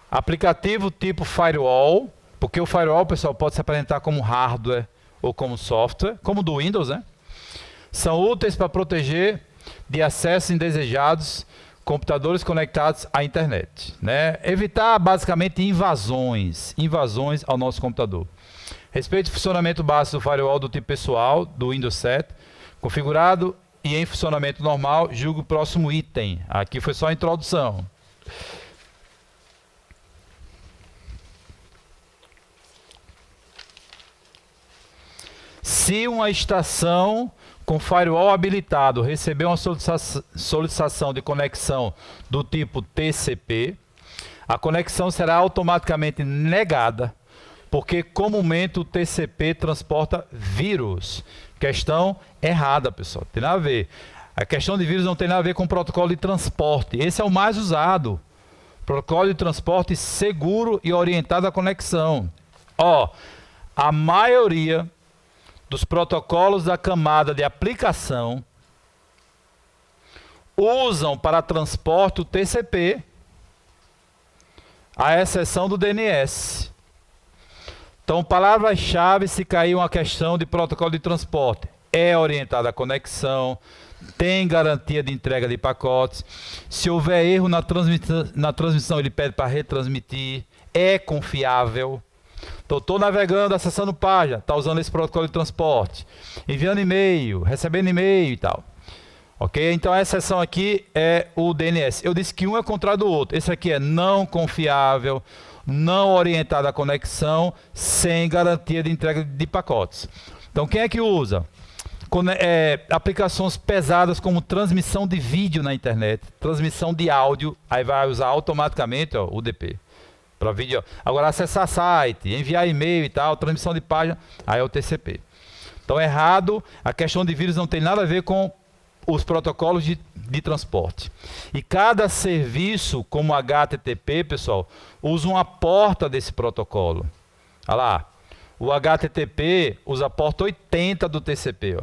Aplicativo tipo firewall. Porque o firewall, pessoal, pode se apresentar como hardware ou como software, como do Windows, né? São úteis para proteger de acessos indesejados computadores conectados à internet, né? Evitar, basicamente, invasões ao nosso computador. Respeite o funcionamento básico do firewall do tipo pessoal, do Windows 7, configurado e em funcionamento normal, julgue o próximo item. Aqui foi só a introdução. Se uma estação com firewall habilitado receber uma solicitação de conexão do tipo TCP, a conexão será automaticamente negada, porque comumente o TCP transporta vírus. Questão errada, pessoal. Tem nada a ver. A questão de vírus não tem nada a ver com o protocolo de transporte. Esse é o mais usado. Protocolo de transporte seguro e orientado à conexão. A maioria dos protocolos da camada de aplicação usam para transporte o TCP, à exceção do DNS. Então, palavras-chave se cair uma questão de protocolo de transporte. É orientado à conexão, tem garantia de entrega de pacotes. Se houver erro na transmissão, ele pede para retransmitir. É confiável. Então, estou navegando, acessando página, está usando esse protocolo de transporte, enviando e-mail, recebendo e-mail e tal. Ok? Então, a exceção aqui é o DNS. Eu disse que um é contrário do outro. Esse aqui é não confiável, não orientado à conexão, sem garantia de entrega de pacotes. Então, quem é que usa? Aplicações pesadas como transmissão de vídeo na internet, transmissão de áudio, aí vai usar automaticamente o UDP. Para vídeo. Agora, acessar site, enviar e-mail e tal, transmissão de página, aí é o TCP. Então, errado, a questão de vírus não tem nada a ver com os protocolos de transporte. E cada serviço, como HTTP, pessoal, usa uma porta desse protocolo. Olha lá, o HTTP usa a porta 80 do TCP.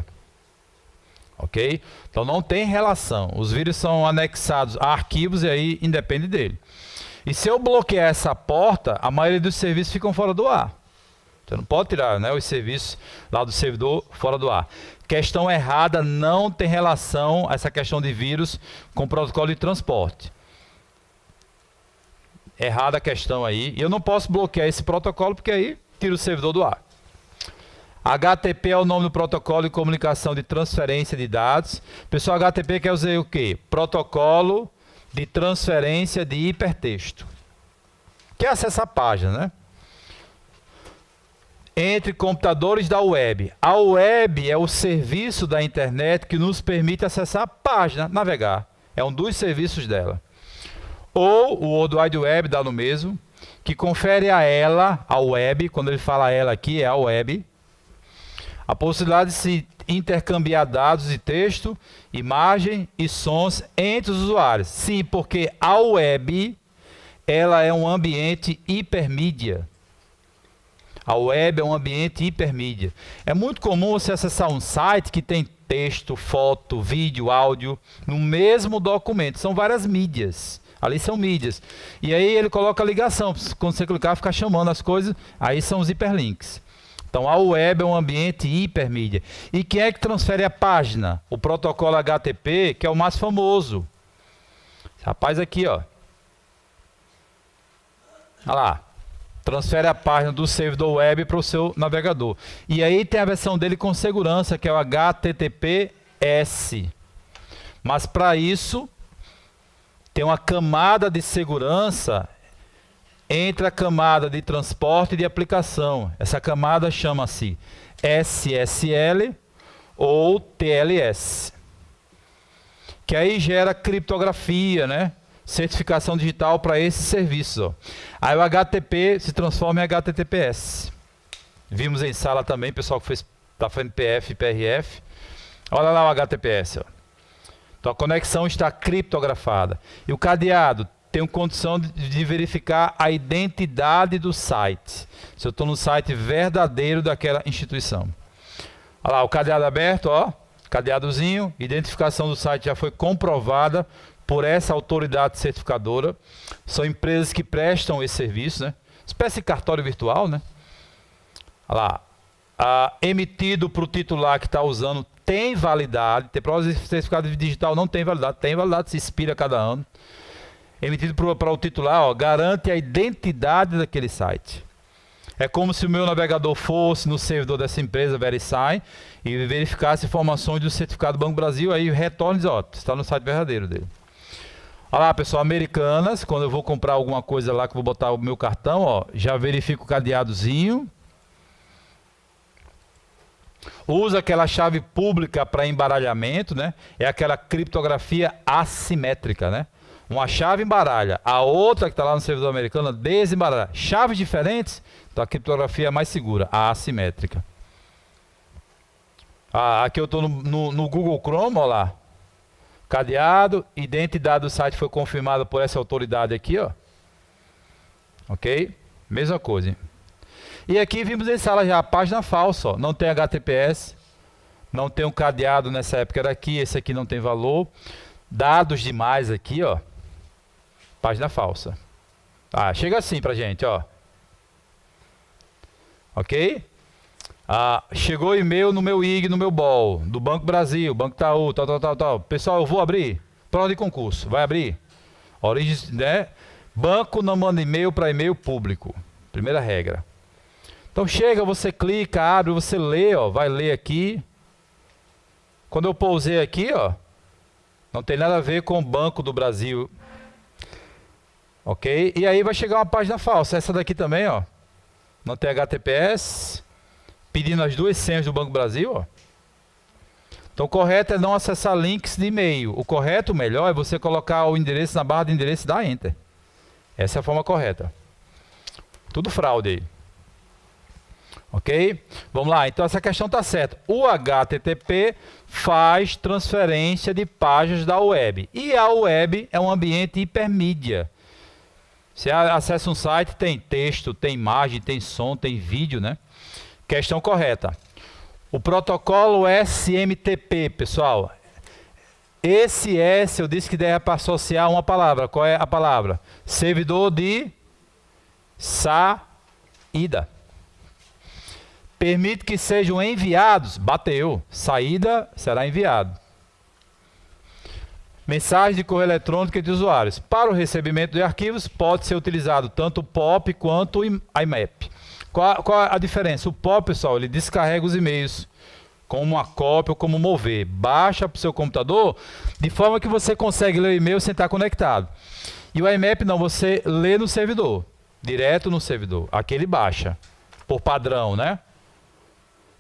Ok? Então, não tem relação. Os vírus são anexados a arquivos e aí independe dele. E se eu bloquear essa porta, a maioria dos serviços ficam fora do ar. Você não pode tirar, né, os serviços lá do servidor fora do ar. Questão errada, não tem relação essa questão de vírus com o protocolo de transporte. Errada a questão aí. E eu não posso bloquear esse protocolo porque aí tira o servidor do ar. HTTP é o nome do protocolo de comunicação de transferência de dados. Pessoal, HTTP quer dizer o quê? Protocolo de transferência de hipertexto. Quer acessar a página, né? Entre computadores da web. A web é o serviço da internet que nos permite acessar a página, navegar. É um dos serviços dela. Ou o World Wide Web dá no mesmo, que confere a ela, a web, quando ele fala ela aqui, é a web, a possibilidade de se intercambiar dados de texto, imagem e sons entre os usuários. Sim, porque a web, ela é um ambiente hipermídia. A web é um ambiente hipermídia. É muito comum você acessar um site que tem texto, foto, vídeo, áudio no mesmo documento. São várias mídias. Ali são mídias. E aí ele coloca a ligação. Quando você clicar, fica chamando as coisas. Aí são os hiperlinks. Então a web é um ambiente hipermídia. E quem é que transfere a página? O protocolo HTTP, que é o mais famoso. Esse rapaz aqui, ó. Olha lá. Transfere a página do servidor web para o seu navegador. E aí tem a versão dele com segurança, que é o HTTPS. Mas para isso, tem uma camada de segurança entre a camada de transporte e de aplicação. Essa camada chama-se SSL ou TLS. Que aí gera criptografia, né? Certificação digital para esses serviços. Ó. Aí o HTTP se transforma em HTTPS. Vimos em sala também, pessoal que está fazendo PF e PRF. Olha lá o HTTPS. Ó. Então a conexão está criptografada. E o cadeado tem condição de verificar a identidade do site. Se eu estou no site verdadeiro daquela instituição. Olha lá, o cadeado aberto, ó. Cadeadozinho, identificação do site já foi comprovada por essa autoridade certificadora. São empresas que prestam esse serviço, né? Espécie de cartório virtual, né? Olha lá. Emitido para o titular que está usando tem validade. Tem provas de certificado digital não tem validade, se expira a cada ano. Emitido para o titular, ó, garante a identidade daquele site. É como se o meu navegador fosse no servidor dessa empresa, VeriSign, e verificasse informações do certificado do Banco do Brasil, aí retorna e diz, ó, está no site verdadeiro dele. Olha lá, pessoal, Americanas, quando eu vou comprar alguma coisa lá que eu vou botar o meu cartão, ó, já verifico o cadeadozinho. Usa aquela chave pública para embaralhamento, né? É aquela criptografia assimétrica, né? Uma chave embaralha, a outra que está lá no servidor americano desembaralha. Chaves diferentes, então a criptografia é mais segura, a assimétrica. Aqui eu estou no Google Chrome, olha lá. Cadeado, identidade do site foi confirmada por essa autoridade aqui, ó. Ok? Mesma coisa. Hein? E aqui vimos em sala já a página falsa, ó. Não tem HTTPS, não tem um cadeado nessa época era aqui, esse aqui não tem valor. Dados demais aqui, ó. Página falsa. Chega assim pra gente, ó. Ok? Chegou e-mail no meu IG, no meu BOL, do Banco Brasil, Banco Itaú, tal. Pessoal, eu vou abrir. Prova de concurso, vai abrir? Origem, né? Banco não manda e-mail para e-mail público. Primeira regra. Então chega, você clica, abre, você lê, ó, vai ler aqui. Quando eu pousei aqui, ó, não tem nada a ver com o Banco do Brasil. Ok? E aí vai chegar uma página falsa. Essa daqui também, ó. Não tem HTTPS. Pedindo as duas senhas do Banco do Brasil, ó. Então o correto é não acessar links de e-mail. O correto, o melhor, é você colocar o endereço na barra de endereço e dar Enter. Essa é a forma correta. Tudo fraude aí. Ok? Vamos lá, então essa questão está certa. O HTTP faz transferência de páginas da web. E a web é um ambiente hipermídia. Você acessa um site, tem texto, tem imagem, tem som, tem vídeo, né? Questão correta. O protocolo SMTP, pessoal. Esse S eu disse que deve associar uma palavra. Qual é a palavra? Servidor de saída. Permite que sejam enviados. Bateu. Saída será enviado. Mensagem de correio eletrônico de usuários. Para o recebimento de arquivos, pode ser utilizado tanto o POP quanto o IMAP. Qual a diferença? O POP, pessoal, ele descarrega os e-mails como uma cópia ou como mover. Baixa para o seu computador de forma que você consegue ler o e-mail sem estar conectado. E o IMAP não, você lê no servidor, direto no servidor. Aqui ele baixa, por padrão, né?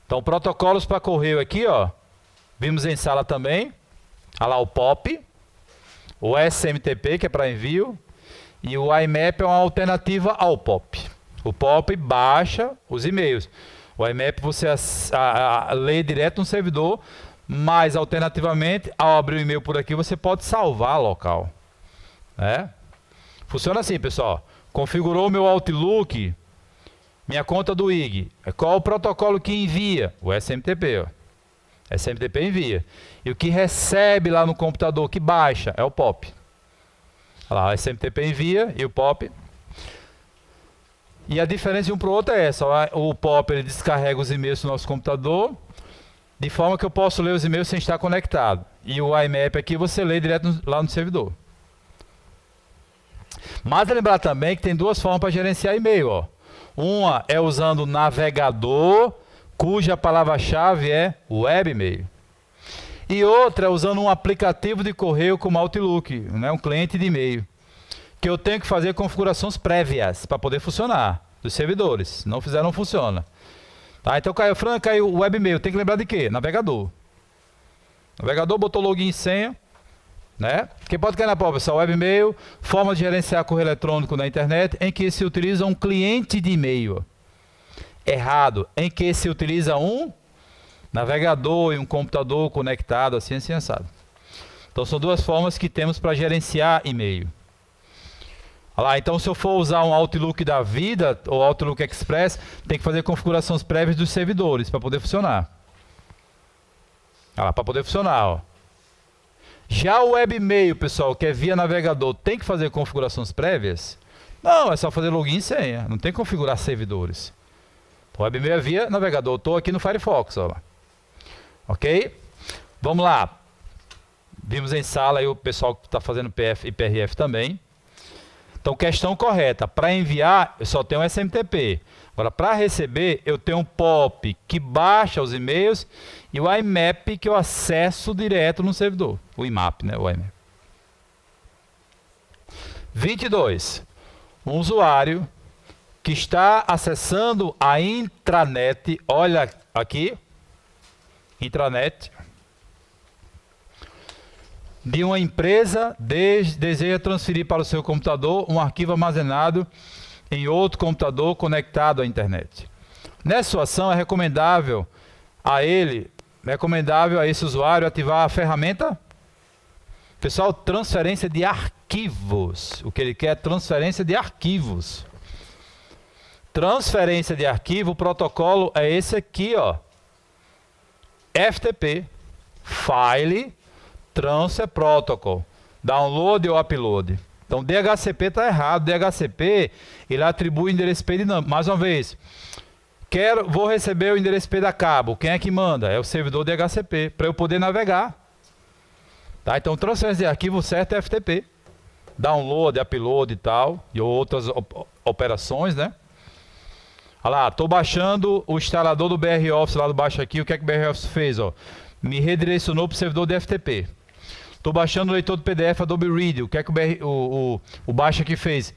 Então, protocolos para correio aqui, ó. Vimos em sala também. Olha lá o POP, o SMTP, que é para envio, e o IMAP é uma alternativa ao POP. O POP baixa os e-mails. O IMAP você lê direto no servidor, mas alternativamente, ao abrir o e-mail por aqui, você pode salvar local. Né? Funciona assim, pessoal. Configurou o meu Outlook, minha conta do IG. Qual o protocolo que envia? O SMTP. Ó. SMTP envia. E o que recebe lá no computador, que baixa, é o POP. Olha lá, o SMTP envia e o POP. E a diferença de um para o outro é essa. O POP ele descarrega os e-mails do nosso computador, de forma que eu posso ler os e-mails sem estar conectado. E o IMAP aqui você lê direto lá no servidor. Mas lembrar também que tem duas formas para gerenciar e-mail. Ó. Uma é usando o navegador, cuja palavra-chave é webmail. E outra é usando um aplicativo de correio como Outlook, né? Um cliente de e-mail. Que eu tenho que fazer configurações prévias para poder funcionar dos servidores. Se não fizer, não funciona. Tá? Então caiu o webmail. Tem que lembrar de quê? Navegador. Navegador botou login e senha. Né? Quem pode cair na prova, pessoal? Webmail, forma de gerenciar correio eletrônico na internet, em que se utiliza um cliente de e-mail. Errado, em que se utiliza um navegador e um computador conectado, assim assado. Então são duas formas que temos para gerenciar e-mail. Olha lá, então se eu for usar um Outlook da vida, ou Outlook Express, tem que fazer configurações prévias dos servidores para poder funcionar. Olha lá, para poder funcionar, ó. Já o webmail, pessoal, que é via navegador, tem que fazer configurações prévias? Não, é só fazer login e senha. Não tem que configurar servidores. O webmail é via navegador. Estou aqui no Firefox. Ó lá. Ok? Vamos lá. Vimos em sala aí o pessoal que está fazendo PF e PRF também. Então, questão correta. Para enviar, eu só tenho um SMTP. Agora, para receber, eu tenho um POP que baixa os e-mails e o IMAP que eu acesso direto no servidor. O IMAP, né? O IMAP. 22. Um usuário que está acessando a intranet, olha aqui, intranet, de uma empresa deseja transferir para o seu computador um arquivo armazenado em outro computador conectado à internet. Nessa situação, é recomendável a esse usuário ativar a ferramenta, pessoal, transferência de arquivos. O que ele quer é transferência de arquivos. Transferência de arquivo, o protocolo é esse aqui, ó. FTP, File Transfer Protocol, download ou upload. Então, DHCP está errado. DHCP, ele atribui o endereço IP dinâmico. Mais uma vez, vou receber o endereço IP da cabo. Quem é que manda? É o servidor DHCP, para eu poder navegar. Tá? Então, transferência de arquivo certo é FTP. Download, upload e tal, e outras operações, né? Olha lá, estou baixando o instalador do BROffice lá do baixo aqui. O que é que o BROffice fez? Ó? Me redirecionou para o servidor de FTP. Estou baixando o leitor do PDF Adobe Reader. O que é que o baixo aqui fez?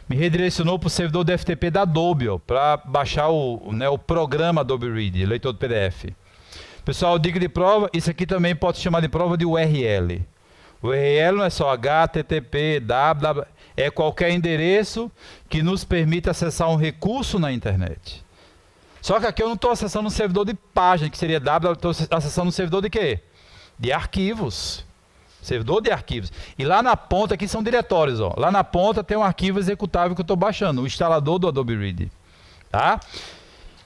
Me redirecionou para o servidor do FTP da Adobe, para baixar o programa Adobe Reader, leitor do PDF. Pessoal, dica de prova, isso aqui também pode se chamar de prova de URL. O URL não é só HTTP, www, é qualquer endereço que nos permite acessar um recurso na internet. Só que aqui eu não estou acessando um servidor de página, que seria www, estou acessando um servidor de quê? De arquivos. Servidor de arquivos. E lá na ponta, aqui são diretórios, ó. Lá na ponta tem um arquivo executável que eu estou baixando, o instalador do Adobe Reader. Tá?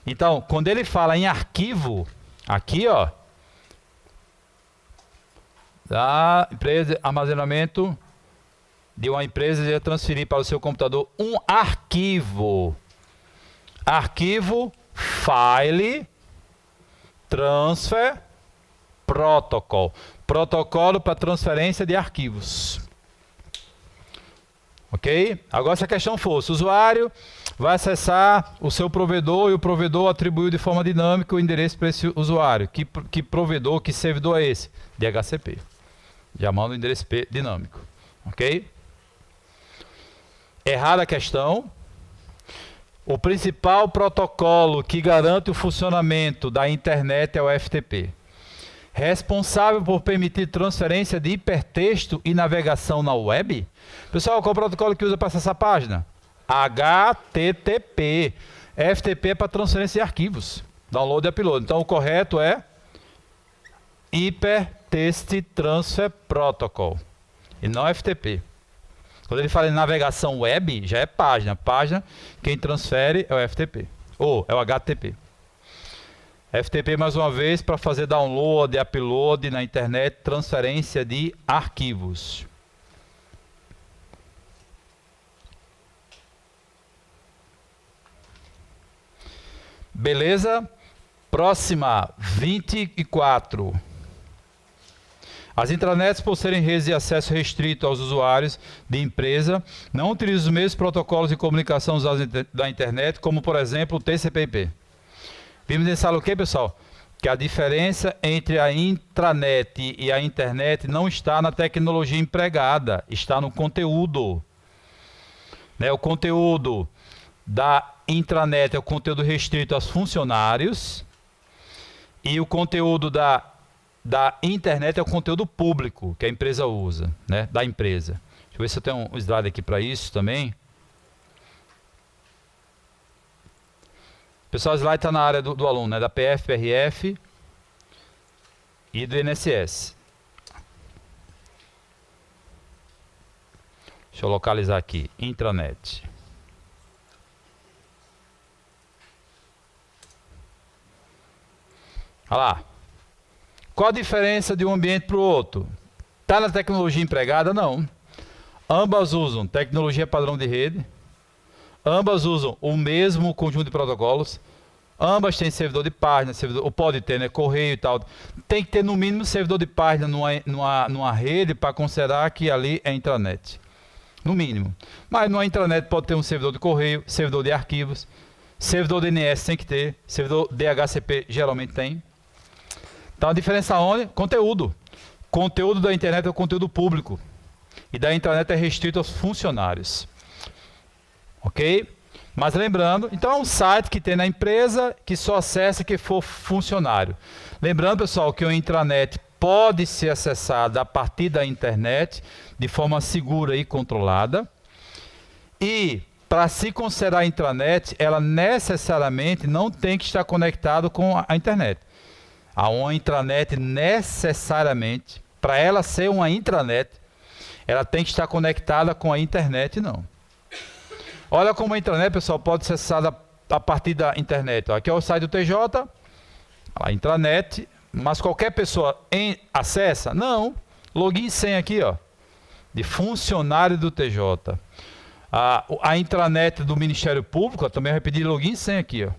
Então, quando ele fala em arquivo, aqui, ó, da empresa armazenamento de uma empresa de transferir para o seu computador um arquivo. Arquivo, file, transfer, protocol. Protocolo para transferência de arquivos. Ok? Agora, se a questão fosse, o usuário vai acessar o seu provedor e o provedor atribuiu de forma dinâmica o endereço para esse usuário. Que provedor, que servidor é esse? DHCP. Já manda o endereço IP dinâmico. Ok? Errada a questão. O principal protocolo que garante o funcionamento da internet é o FTP. Responsável por permitir transferência de hipertexto e navegação na web? Pessoal, qual é o protocolo que usa para acessar a página? HTTP. FTP é para transferência de arquivos. Download e upload. Então o correto é Hypertext Transfer Protocol. E não FTP. Quando ele fala em navegação web, já é página. Página, quem transfere é o FTP. Ou é o HTTP. FTP, mais uma vez, para fazer download e upload na internet, transferência de arquivos. Beleza? Próxima, 24. As intranets, por serem redes de acesso restrito aos usuários de empresa, não utilizam os mesmos protocolos de comunicação usados da internet, como, por exemplo, o TCP/IP. Vimos nessa aula o que, pessoal? Que a diferença entre a intranet e a internet não está na tecnologia empregada, está no conteúdo. Né? O conteúdo da intranet é o conteúdo restrito aos funcionários e o conteúdo da internet é o conteúdo público que a empresa usa, né? Da empresa. Deixa eu ver se eu tenho um slide aqui para isso também. Pessoal, o slide está na área do aluno, né? Da PF, PRF e do INSS. Deixa eu localizar aqui, intranet. Olha lá. Qual a diferença de um ambiente para o outro? Está na tecnologia empregada? Não. Ambas usam tecnologia padrão de rede. Ambas usam o mesmo conjunto de protocolos. Ambas têm servidor de página, servidor, ou pode ter, né, correio e tal. Tem que ter no mínimo servidor de página numa rede para considerar que ali é intranet. No mínimo. Mas numa intranet pode ter um servidor de correio, servidor de arquivos, servidor DNS tem que ter, servidor DHCP geralmente tem. Então a diferença onde? Conteúdo. Conteúdo da internet é o conteúdo público. E da intranet é restrito aos funcionários. Ok? Mas lembrando, então é um site que tem na empresa que só acessa quem for funcionário. Lembrando, pessoal, que o intranet pode ser acessado a partir da internet de forma segura e controlada. E para se considerar a intranet, ela necessariamente não tem que estar conectado com a internet. A uma intranet necessariamente, para ela ser uma intranet, ela tem que estar conectada com a internet, não. Olha como a intranet, pessoal, pode ser acessada a partir da internet. Aqui é o site do TJ, a intranet, mas qualquer pessoa acessa? Não. Login e senha aqui, ó, de funcionário do TJ. A intranet do Ministério Público também vai pedir login e senha aqui, ó.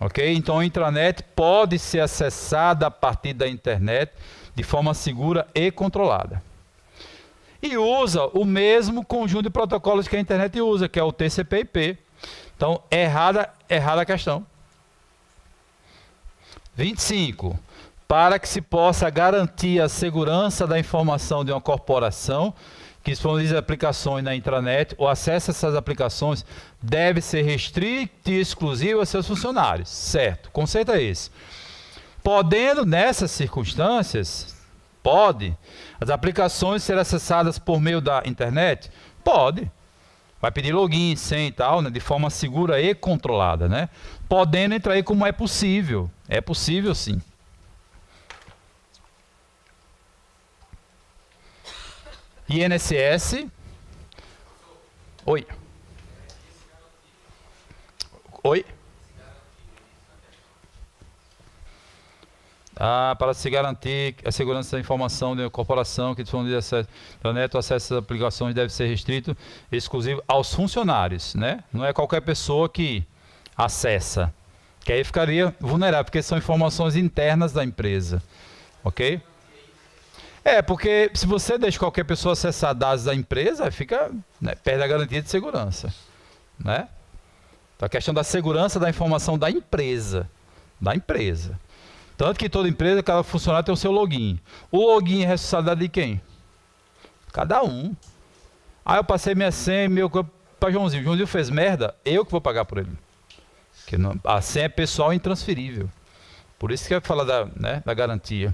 Ok? Então a intranet pode ser acessada a partir da internet de forma segura e controlada. E usa o mesmo conjunto de protocolos que a internet usa, que é o TCP/IP. Então, errada a questão. 25. Para que se possa garantir a segurança da informação de uma corporação que disponibiliza aplicações na intranet, o acesso a essas aplicações deve ser restrito e exclusivo a seus funcionários. Certo, o conceito é esse. Podendo, nessas circunstâncias, as aplicações serem acessadas por meio da internet? Pode. Vai pedir login, senha e tal, né, de forma segura e controlada, né? Podendo entrar aí como é possível. É possível, sim. INSS. Oi. Oi. Para se garantir a segurança da informação de uma corporação que disponibiliza acesso à internet, o acesso às aplicações deve ser restrito e exclusivo aos funcionários, né? Não é qualquer pessoa que acessa, que aí ficaria vulnerável, porque são informações internas da empresa, ok? Porque se você deixa qualquer pessoa acessar dados da empresa, fica, né, perde a garantia de segurança, né? Então a questão da segurança da informação da empresa. Da empresa. Tanto que toda empresa, cada funcionário tem o seu login. O login é responsabilidade de quem? Cada um. Ah, eu passei minha senha, meu para Joãozinho. Joãozinho fez merda, eu que vou pagar por ele. Porque não, a senha é pessoal e intransferível. Por isso que eu falo da garantia.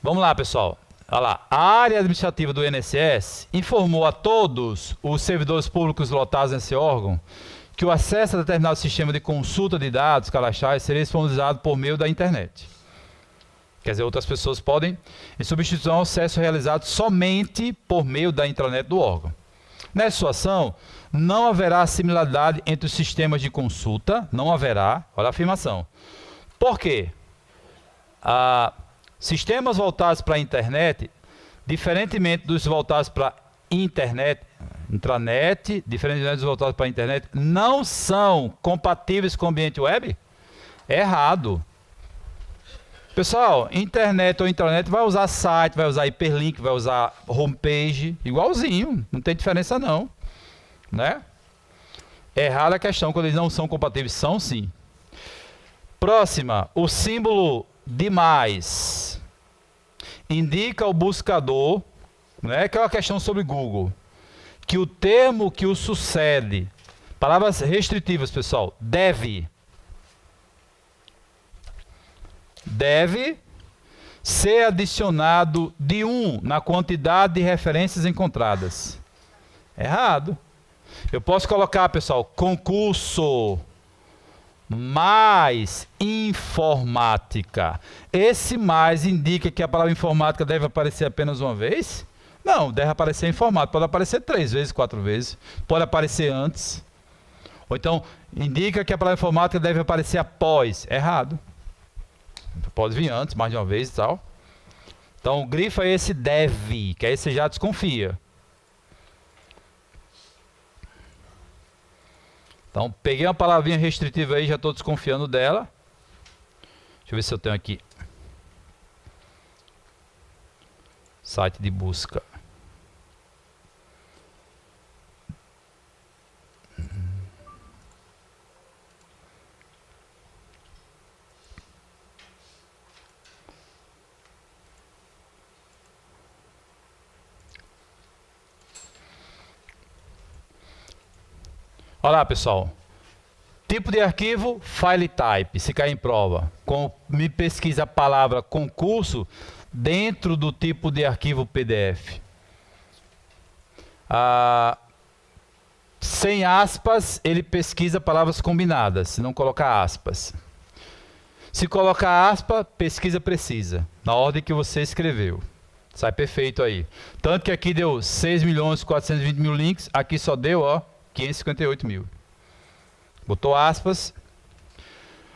Vamos lá, pessoal. Olha lá. A área administrativa do INSS informou a todos os servidores públicos lotados nesse órgão que o acesso a determinado sistema de consulta de dados cadastrais seria disponibilizado por meio da internet. Quer dizer, outras pessoas podem, em substituição ao acesso realizado somente por meio da intranet do órgão. Nessa situação, não haverá similaridade entre os sistemas de consulta, não haverá, olha a afirmação. Por quê? Sistemas voltados para a internet, diferentemente dos voltados para internet, intranet, diferentemente dos voltados para a internet, não são compatíveis com o ambiente web? É errado. Pessoal, internet ou intranet vai usar site, vai usar hiperlink, vai usar homepage, igualzinho, não tem diferença não, né? É errada a questão quando eles não são compatíveis, são sim. Próxima, o símbolo de mais indica ao buscador, né, que é uma questão sobre Google, que o termo que o sucede, palavras restritivas, pessoal, deve ser adicionado de 1 na quantidade de referências encontradas. Errado. Eu posso colocar, pessoal, concurso mais informática. Esse mais indica que a palavra informática deve aparecer apenas uma vez? Não, deve aparecer informática. Pode aparecer 3 vezes, 4 vezes. Pode aparecer antes. Ou então, indica que a palavra informática deve aparecer após. Errado. Pode vir antes, mais de uma vez e tal. Então, o grifo é esse deve, que aí você já desconfia. Então, peguei uma palavrinha restritiva aí, já estou desconfiando dela. Deixa eu ver se eu tenho aqui. Site de busca. Olha lá, pessoal. Tipo de arquivo, file type, se cair em prova. Me pesquisa a palavra concurso dentro do tipo de arquivo PDF. Sem aspas, ele pesquisa palavras combinadas, se não colocar aspas. Se colocar aspa, pesquisa precisa, na ordem que você escreveu. Sai perfeito aí. Tanto que aqui deu 6.420.000 links, aqui só deu, ó, 558 mil. Botou aspas.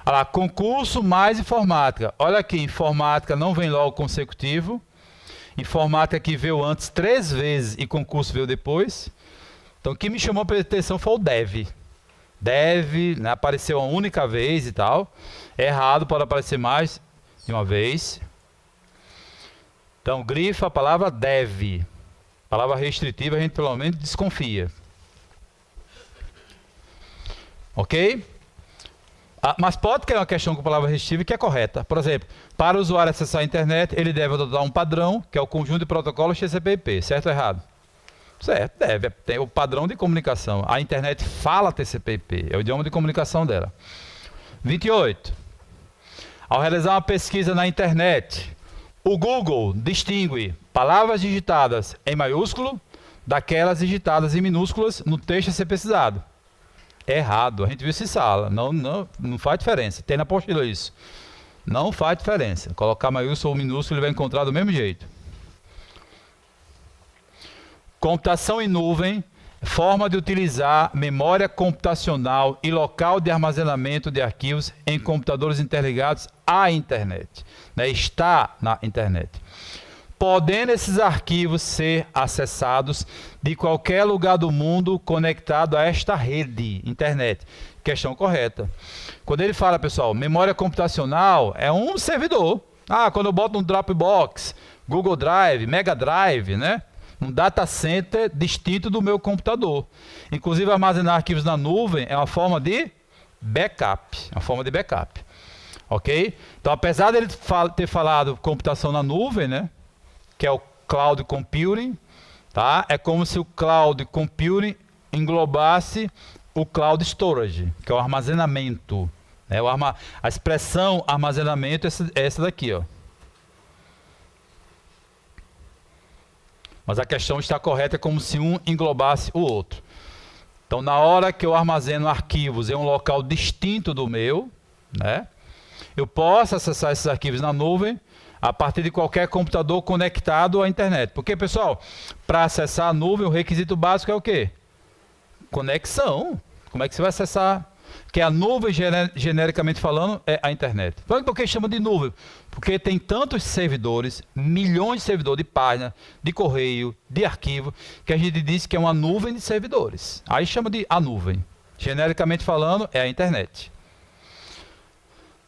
Olha lá, concurso mais informática. Olha aqui, informática não vem logo consecutivo. Informática que veio antes 3 vezes e concurso veio depois. Então o que me chamou a atenção foi o deve. Deve, né, apareceu uma única vez e tal. É errado, pode aparecer mais de uma vez. Então grifa a palavra deve. Palavra restritiva a gente pelo menos desconfia. Ok? Mas pode ter uma questão com a palavra restritiva que é correta. Por exemplo, para o usuário acessar a internet, ele deve adotar um padrão, que é o conjunto de protocolos TCP/IP. Certo ou errado? Certo, deve. Tem o padrão de comunicação. A internet fala TCP/IP, é o idioma de comunicação dela. 28. Ao realizar uma pesquisa na internet, o Google distingue palavras digitadas em maiúsculo daquelas digitadas em minúsculas no texto a ser pesquisado. É errado, a gente viu isso em sala, não faz diferença, tem na apostila isso. Não faz diferença, colocar maiúsculo ou minúsculo ele vai encontrar do mesmo jeito. Computação em nuvem, forma de utilizar memória computacional e local de armazenamento de arquivos em computadores interligados à internet, né? Está na internet. Podendo esses arquivos ser acessados de qualquer lugar do mundo conectado a esta rede, internet. Questão correta. Quando ele fala, pessoal, memória computacional é um servidor. Quando eu boto um Dropbox, Google Drive, Mega Drive, né? um data center distinto do meu computador. Inclusive, armazenar arquivos na nuvem é uma forma de backup. É uma forma de backup. Ok? Então, apesar dele ter falado computação na nuvem, né? Que é o Cloud Computing, tá? É como se o Cloud Computing englobasse o Cloud Storage, que é o armazenamento. Né? A expressão armazenamento é essa daqui, ó. Mas a questão está correta, é como se um englobasse o outro. Então, na hora que eu armazeno arquivos em um local distinto do meu, né, eu posso acessar esses arquivos na nuvem a partir de qualquer computador conectado à internet. Porque, pessoal, para acessar a nuvem, o requisito básico é o quê? Conexão. Como é que você vai acessar? Que a nuvem, genericamente falando, é a internet. Por que chama de nuvem? Porque tem tantos servidores, milhões de servidores de página, de correio, de arquivo, que a gente diz que é uma nuvem de servidores. Aí chama de a nuvem. Genericamente falando, é a internet.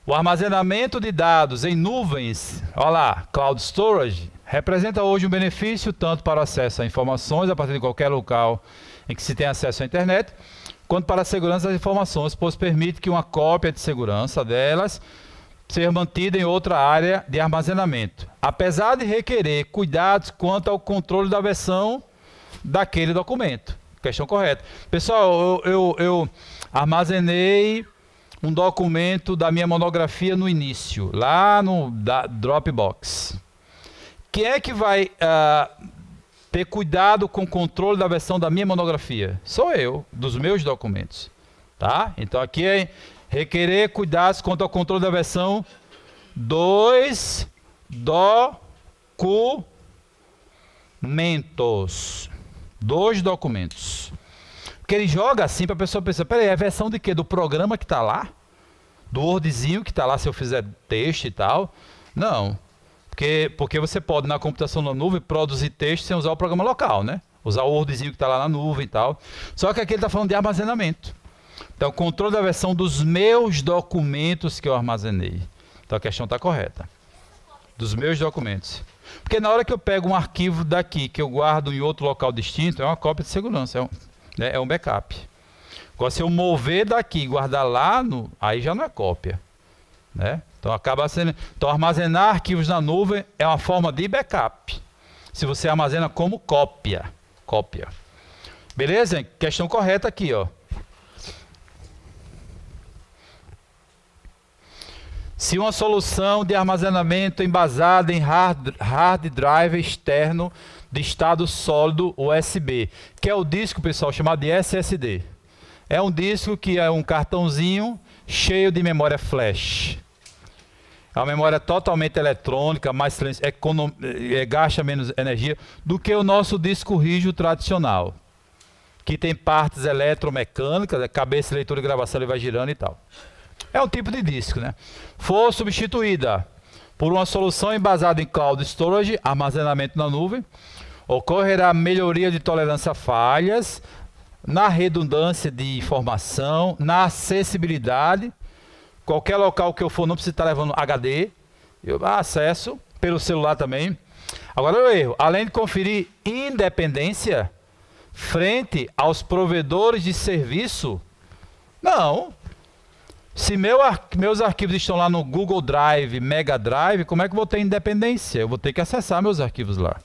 O armazenamento de dados em nuvens, olha lá, Cloud Storage, representa hoje um benefício tanto para o acesso a informações a partir de qualquer local em que se tem acesso à internet, quanto para a segurança das informações, pois permite que uma cópia de segurança delas seja mantida em outra área de armazenamento, apesar de requerer cuidados quanto ao controle da versão daquele documento. Questão correta. Pessoal, eu armazenei um documento da minha monografia no início, lá no Dropbox. Quem é que vai ter cuidado com o controle da versão da minha monografia? Sou eu, dos meus documentos. Tá? Então aqui é requerer cuidados quanto ao controle da versão dos documentos. Dos documentos. Porque ele joga assim para a pessoa pensar, peraí, é a versão de quê? Do programa que está lá? Do Wordzinho que está lá se eu fizer texto e tal? Não. Porque você pode, na computação na nuvem, produzir texto sem usar o programa local, né? Usar o Wordzinho que está lá na nuvem e tal. Só que aqui ele está falando de armazenamento. Então, controle da versão dos meus documentos que eu armazenei. Então, a questão está correta. Dos meus documentos. Porque na hora que eu pego um arquivo daqui, que eu guardo em outro local distinto, é uma cópia de segurança, é um backup. Agora, se eu mover daqui e guardar lá, aí já não é cópia. Né? Então, acaba sendo. Então, armazenar arquivos na nuvem é uma forma de backup. Se você armazena como cópia. Cópia. Beleza? Questão correta aqui, ó. Se uma solução de armazenamento embasada em hard drive externo de estado sólido USB, que é o disco, pessoal, chamado de SSD. É um disco que é um cartãozinho cheio de memória flash. É uma memória totalmente eletrônica, mais gasta menos energia do que o nosso disco rígido tradicional, que tem partes eletromecânicas, cabeça, leitura e gravação, ele vai girando e tal. É um tipo de disco, né? For substituída por uma solução embasada em Cloud Storage, armazenamento na nuvem, ocorrerá melhoria de tolerância a falhas, na redundância de informação, na acessibilidade. Qualquer local que eu for não precisa estar levando HD, eu acesso pelo celular também. Agora o erro, além de conferir independência frente aos provedores de serviço, não. Se meus arquivos estão lá no Google Drive, Mega Drive, como é que eu vou ter independência? Eu vou ter que acessar meus arquivos lá,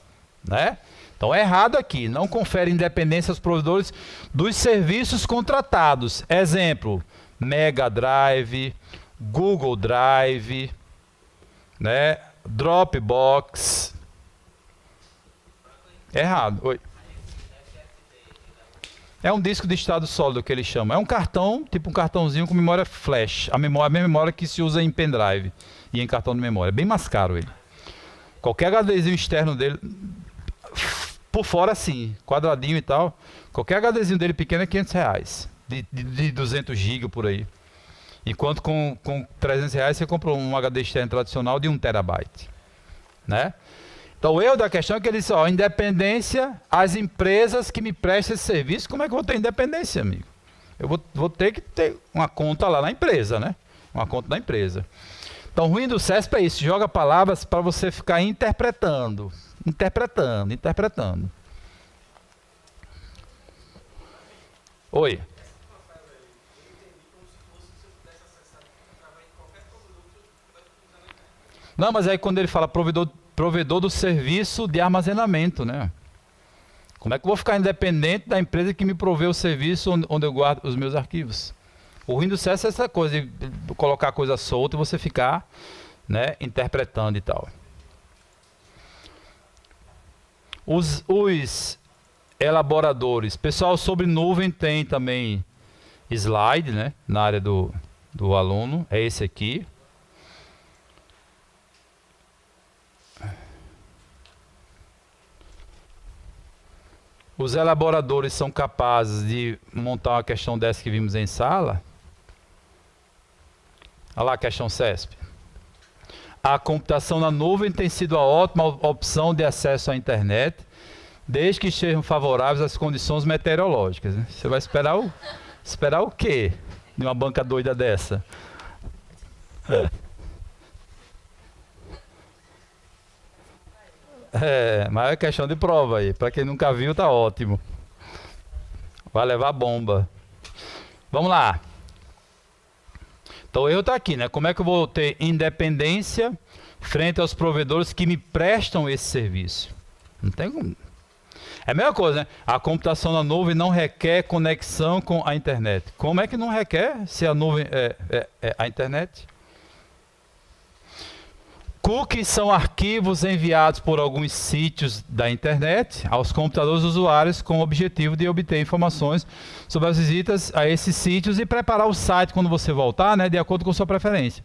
né? Então é errado aqui, não confere independência aos provedores dos serviços contratados. Exemplo, Mega Drive, Google Drive, né? Dropbox. Errado. Oi. É um disco de estado sólido que eles chamam. É um cartão, tipo um cartãozinho com memória flash. A mesma memória que se usa em pendrive e em cartão de memória. É bem mais caro ele. Qualquer HDzinho externo dele, por fora sim, quadradinho e tal. Qualquer HDzinho dele pequeno é R$500. De 200 GB por aí. Enquanto com R$300 você compra um HD externo tradicional de 1 TB. Né? Então o erro da questão é que ele disse, ó, independência, as empresas que me prestam esse serviço, como é que eu vou ter independência, amigo? Eu vou ter que ter uma conta lá na empresa, né? Uma conta da empresa. Então o ruim do CESP é isso, joga palavras para você ficar interpretando. Oi. Não, mas aí quando ele fala provedor do serviço de armazenamento, né? Como é que eu vou ficar independente da empresa que me provê o serviço onde eu guardo os meus arquivos? O ruim do CS é essa coisa de colocar coisa solta e você ficar, né, interpretando e tal. Os elaboradores. Pessoal, sobre nuvem tem também slide, né, na área do aluno. É esse aqui. Os elaboradores são capazes de montar uma questão dessa que vimos em sala. Olha lá a questão CESP. A computação na nuvem tem sido a ótima opção de acesso à internet, desde que estejam favoráveis às condições meteorológicas. Você vai esperar o quê de uma banca doida dessa? Mas é questão de prova aí. Para quem nunca viu, tá ótimo. Vai levar bomba. Vamos lá. Então o erro está aqui, né? Como é que eu vou ter independência frente aos provedores que me prestam esse serviço? Não tem como. É a mesma coisa, né? A computação na nuvem não requer conexão com a internet. Como é que não requer se a nuvem é a internet? Cookies são arquivos enviados por alguns sítios da internet aos computadores usuários com o objetivo de obter informações sobre as visitas a esses sítios e preparar o site quando você voltar, né, de acordo com sua preferência.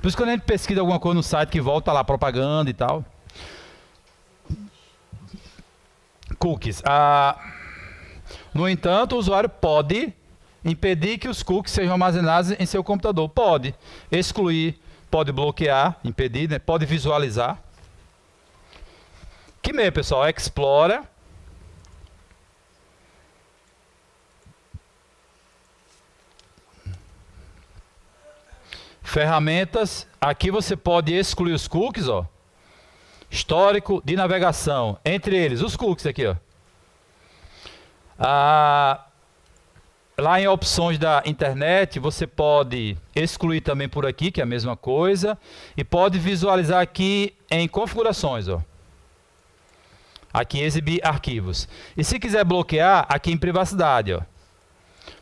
Por isso que quando a gente pesquisa alguma coisa no site que volta lá, propaganda e tal. Cookies. No entanto, o usuário pode impedir que os cookies sejam armazenados em seu computador. Pode excluir, pode bloquear, impedir, né? Pode visualizar. Que meio, pessoal? Explora. Ferramentas. Aqui você pode excluir os cookies, ó. Histórico de navegação. Entre eles, os cookies aqui, ó. Lá em opções da internet, você pode excluir também por aqui, que é a mesma coisa. E pode visualizar aqui em configurações, ó. Aqui em exibir arquivos. E se quiser bloquear, aqui em privacidade, ó.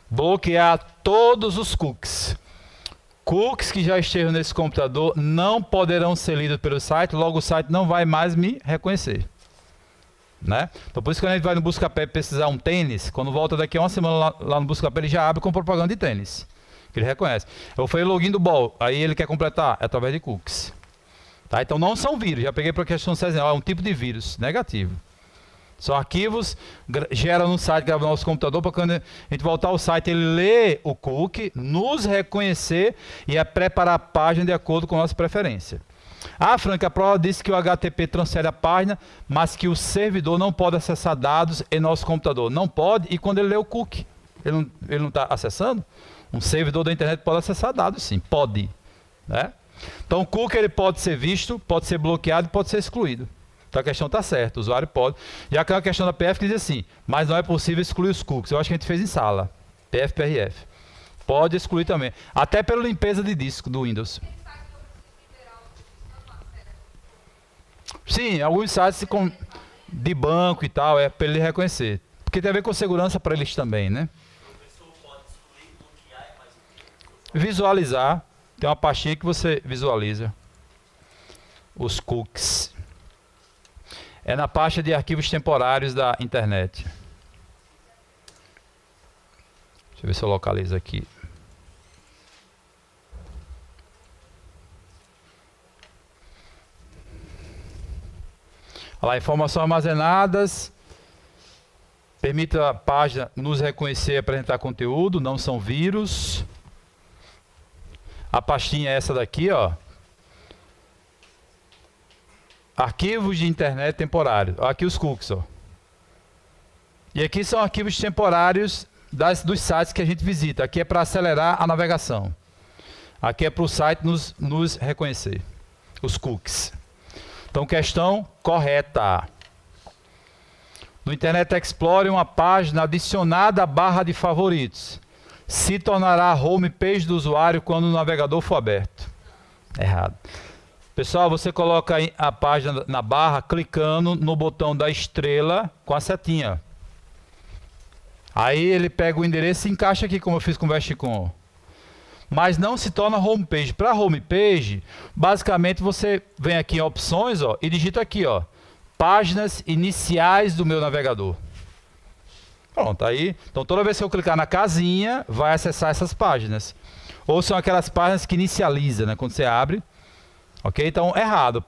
Bloquear todos os cookies. Cookies que já estejam nesse computador não poderão ser lidos pelo site, logo o site não vai mais me reconhecer. Né? Então por isso que quando a gente vai no Buscapé pesquisar um tênis, quando volta daqui a uma semana lá no Buscapé, ele já abre com propaganda de tênis, que ele reconhece. Eu fui o login do Ball, aí ele quer completar, é através de cookies. Tá? Então não são vírus, já peguei para a questão sazonal, é um tipo de vírus negativo. São arquivos, gera no site, grava no nosso computador, para quando a gente voltar ao site, ele lê o cookie, nos reconhecer e preparar a página de acordo com a nossa preferência. Frank, a prova disse que o HTTP transfere a página, mas que o servidor não pode acessar dados em nosso computador. Não pode, e quando ele lê o cookie, ele não está acessando? Um servidor da internet pode acessar dados, sim, pode. Né? Então o cookie ele pode ser visto, pode ser bloqueado e pode ser excluído. Então a questão está certa, o usuário pode. Já que é uma questão da PF que diz assim, mas não é possível excluir os cookies. Eu acho que a gente fez em sala, PF, PRF. Pode excluir também, até pela limpeza de disco do Windows. Sim, alguns sites de banco e tal, é para ele reconhecer. Porque tem a ver com segurança para eles também, né? Visualizar, tem uma pastinha que você visualiza os cookies. É na pasta de arquivos temporários da internet. Deixa eu ver se eu localizo aqui. Olha lá, informações armazenadas. Permite a página nos reconhecer e apresentar conteúdo, não são vírus. A pastinha é essa daqui, ó. Arquivos de internet temporários. Aqui os cookies, ó. E aqui são arquivos temporários dos sites que a gente visita. Aqui é para acelerar a navegação. Aqui é para o site nos reconhecer. Os cookies. Então, questão correta. No Internet Explorer, uma página adicionada à barra de favoritos se tornará a homepage do usuário quando o navegador for aberto. Errado. Pessoal, você coloca a página na barra clicando no botão da estrela com a setinha. Aí ele pega o endereço e encaixa aqui, como eu fiz com o Vesticom. Mas não se torna homepage. Para homepage, basicamente você vem aqui em opções, ó, e digita aqui, ó, páginas iniciais do meu navegador. Pronto, aí. Então toda vez que eu clicar na casinha, vai acessar essas páginas. Ou são aquelas páginas que inicializa, né? Quando você abre. Ok? Então, errado.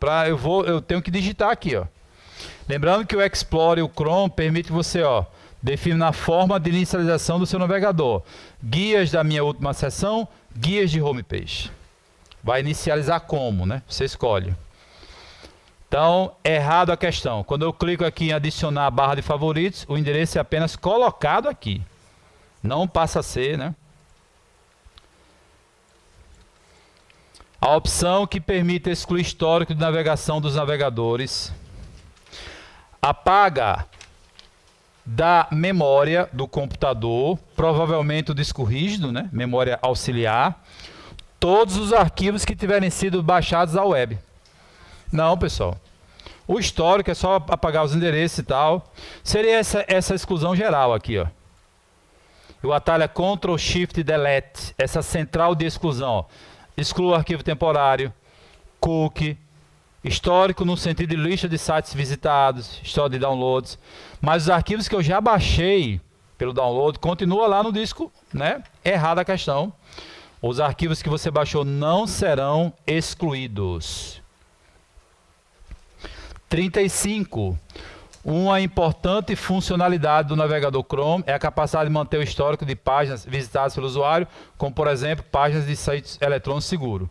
Eu tenho que digitar aqui, ó. Lembrando que o Explorer e o Chrome permite que você, ó, defina a forma de inicialização do seu navegador. Guias da minha última sessão, guias de homepage. Vai inicializar como, né? Você escolhe. Então, errado a questão. Quando eu clico aqui em adicionar a barra de favoritos, o endereço é apenas colocado aqui. Não passa a ser, né? A opção que permite excluir histórico de navegação dos navegadores. Apaga da memória do computador, provavelmente o disco rígido, né? Memória auxiliar, todos os arquivos que tiverem sido baixados à web. Não, pessoal. O histórico é só apagar os endereços e tal. Seria essa exclusão geral aqui, ó. O atalho é Ctrl Shift Delete, essa central de exclusão, ó. Exclua o arquivo temporário, cookie, histórico no sentido de lista de sites visitados, história de downloads. Mas os arquivos que eu já baixei pelo download, continua lá no disco, né? Errada a questão. Os arquivos que você baixou não serão excluídos. 35. Uma importante funcionalidade do navegador Chrome é a capacidade de manter o histórico de páginas visitadas pelo usuário, como por exemplo, páginas de sites eletrônicos seguros,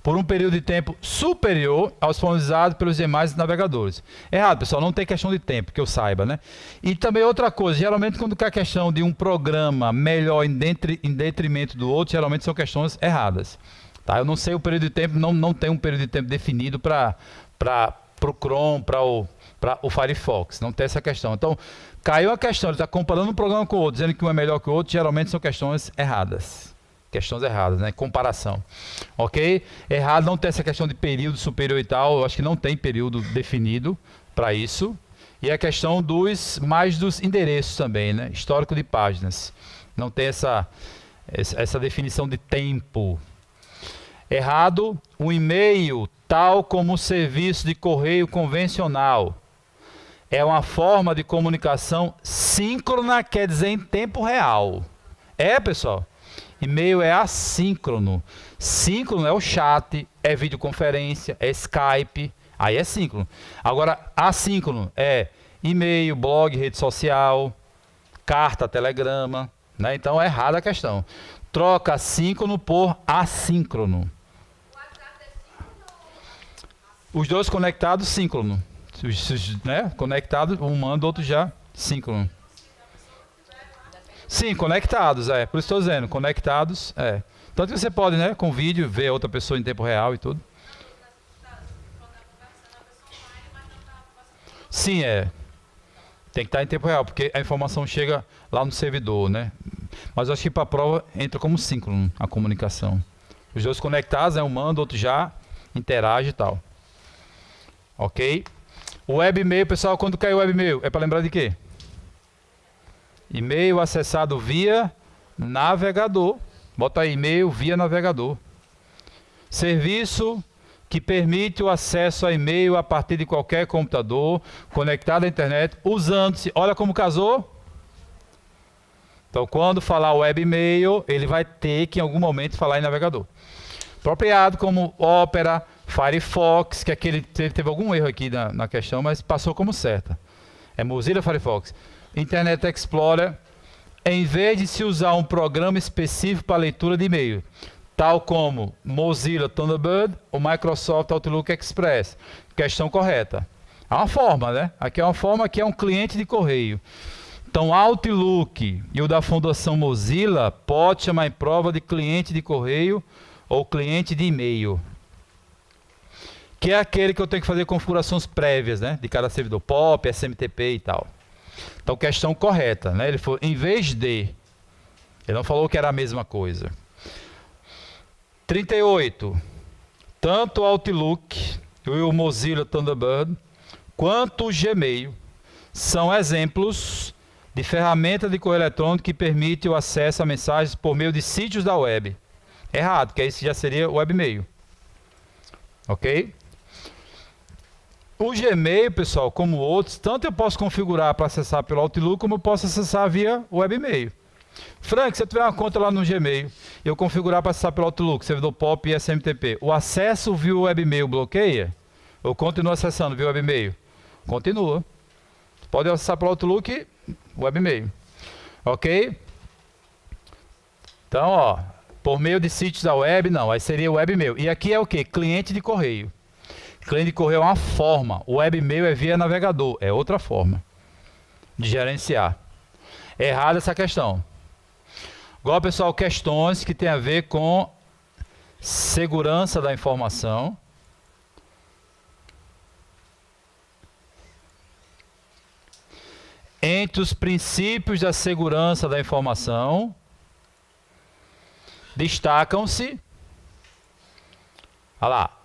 por um período de tempo superior aos disponibilizados pelos demais navegadores. Errado, pessoal, não tem questão de tempo, que eu saiba, né? E também outra coisa, geralmente quando quer questão de um programa melhor em detrimento do outro, geralmente são questões erradas. Tá? Eu não sei o período de tempo, não tem um período de tempo definido para o Chrome, para o Firefox, não tem essa questão. Então, caiu a questão, ele está comparando um programa com o outro, dizendo que um é melhor que o outro, geralmente são questões erradas. Questões erradas, né? Comparação. Ok? Errado não tem essa questão de período superior e tal, eu acho que não tem período definido para isso. E a questão dos endereços também, né? Histórico de páginas. Não tem essa definição de tempo. Errado, o e-mail, tal como o serviço de correio convencional, é uma forma de comunicação síncrona, quer dizer em tempo real. Pessoal? E-mail é assíncrono. Síncrono é o chat, é videoconferência, é Skype, aí é síncrono. Agora, assíncrono é e-mail, blog, rede social, carta, telegrama, né? Então é errada a questão. Troca síncrono por assíncrono. Os dois conectados, síncrono. Né? Conectados, um manda, o outro já síncrono. Sim, conectados, por isso estou dizendo, conectados, Tanto que você pode, né, com vídeo, ver a outra pessoa em tempo real e tudo. Sim, tem que estar em tempo real, porque a informação chega lá no servidor, né? Mas eu acho que para a prova entra como síncrono a comunicação. Os dois conectados, um manda, o outro já interage e tal. Ok? O webmail, pessoal, quando caiu o webmail, é para lembrar de quê? E-mail acessado via navegador. Bota aí, e-mail via navegador. Serviço que permite o acesso a e-mail a partir de qualquer computador conectado à internet, usando-se. Olha como casou. Então, quando falar webmail, ele vai ter que em algum momento falar em navegador. Apropriado como Opera, Firefox, que aquele teve algum erro aqui na questão, mas passou como certa. É Mozilla Firefox. Internet Explorer, em vez de se usar um programa específico para leitura de e-mail, tal como Mozilla Thunderbird ou Microsoft Outlook Express. Questão correta. É uma forma, né? Aqui é uma forma, aqui é um cliente de correio. Então, Outlook e o da Fundação Mozilla pode chamar em prova de cliente de correio ou cliente de e-mail, que é aquele que eu tenho que fazer configurações prévias, né? De cada servidor POP, SMTP e tal. Então, questão correta, né? Ele falou, em vez de... Ele não falou que era a mesma coisa. 38. Tanto o Outlook e o Mozilla Thunderbird quanto o Gmail são exemplos de ferramenta de correio eletrônico que permite o acesso a mensagens por meio de sítios da web. Errado, porque isso já seria webmail. Ok? O Gmail, pessoal, como outros, tanto eu posso configurar para acessar pelo Outlook, como eu posso acessar via webmail. Frank, se eu tiver uma conta lá no Gmail, eu configurar para acessar pelo Outlook, servidor POP e SMTP, o acesso via webmail bloqueia? Eu continuo acessando via webmail? Continua. Pode acessar pelo Outlook, webmail. Ok? Então, ó, por meio de sítios da web, não, aí seria webmail. E aqui é o que? Cliente de correio. Cliente de correio é uma forma, o webmail é via navegador, é outra forma de gerenciar. Errada essa questão. Agora, pessoal, questões que tem a ver com segurança da informação. Entre os princípios da segurança da informação, destacam-se, olha lá,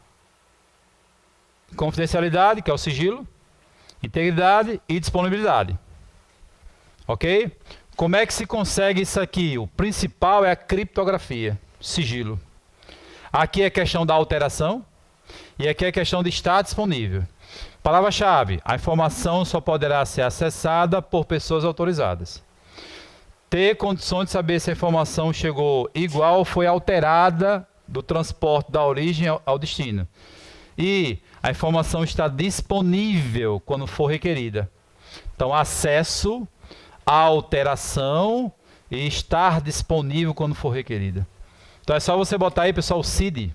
confidencialidade, que é o sigilo, integridade e disponibilidade. Ok? Como é que se consegue isso aqui? O principal é a criptografia, sigilo. Aqui é questão da alteração e aqui é questão de estar disponível. Palavra-chave: a informação só poderá ser acessada por pessoas autorizadas. Ter condições de saber se a informação chegou igual ou foi alterada do transporte da origem ao destino. E a informação está disponível quando for requerida. Então, acesso, alteração e estar disponível quando for requerida. Então é só você botar aí, pessoal, o CID.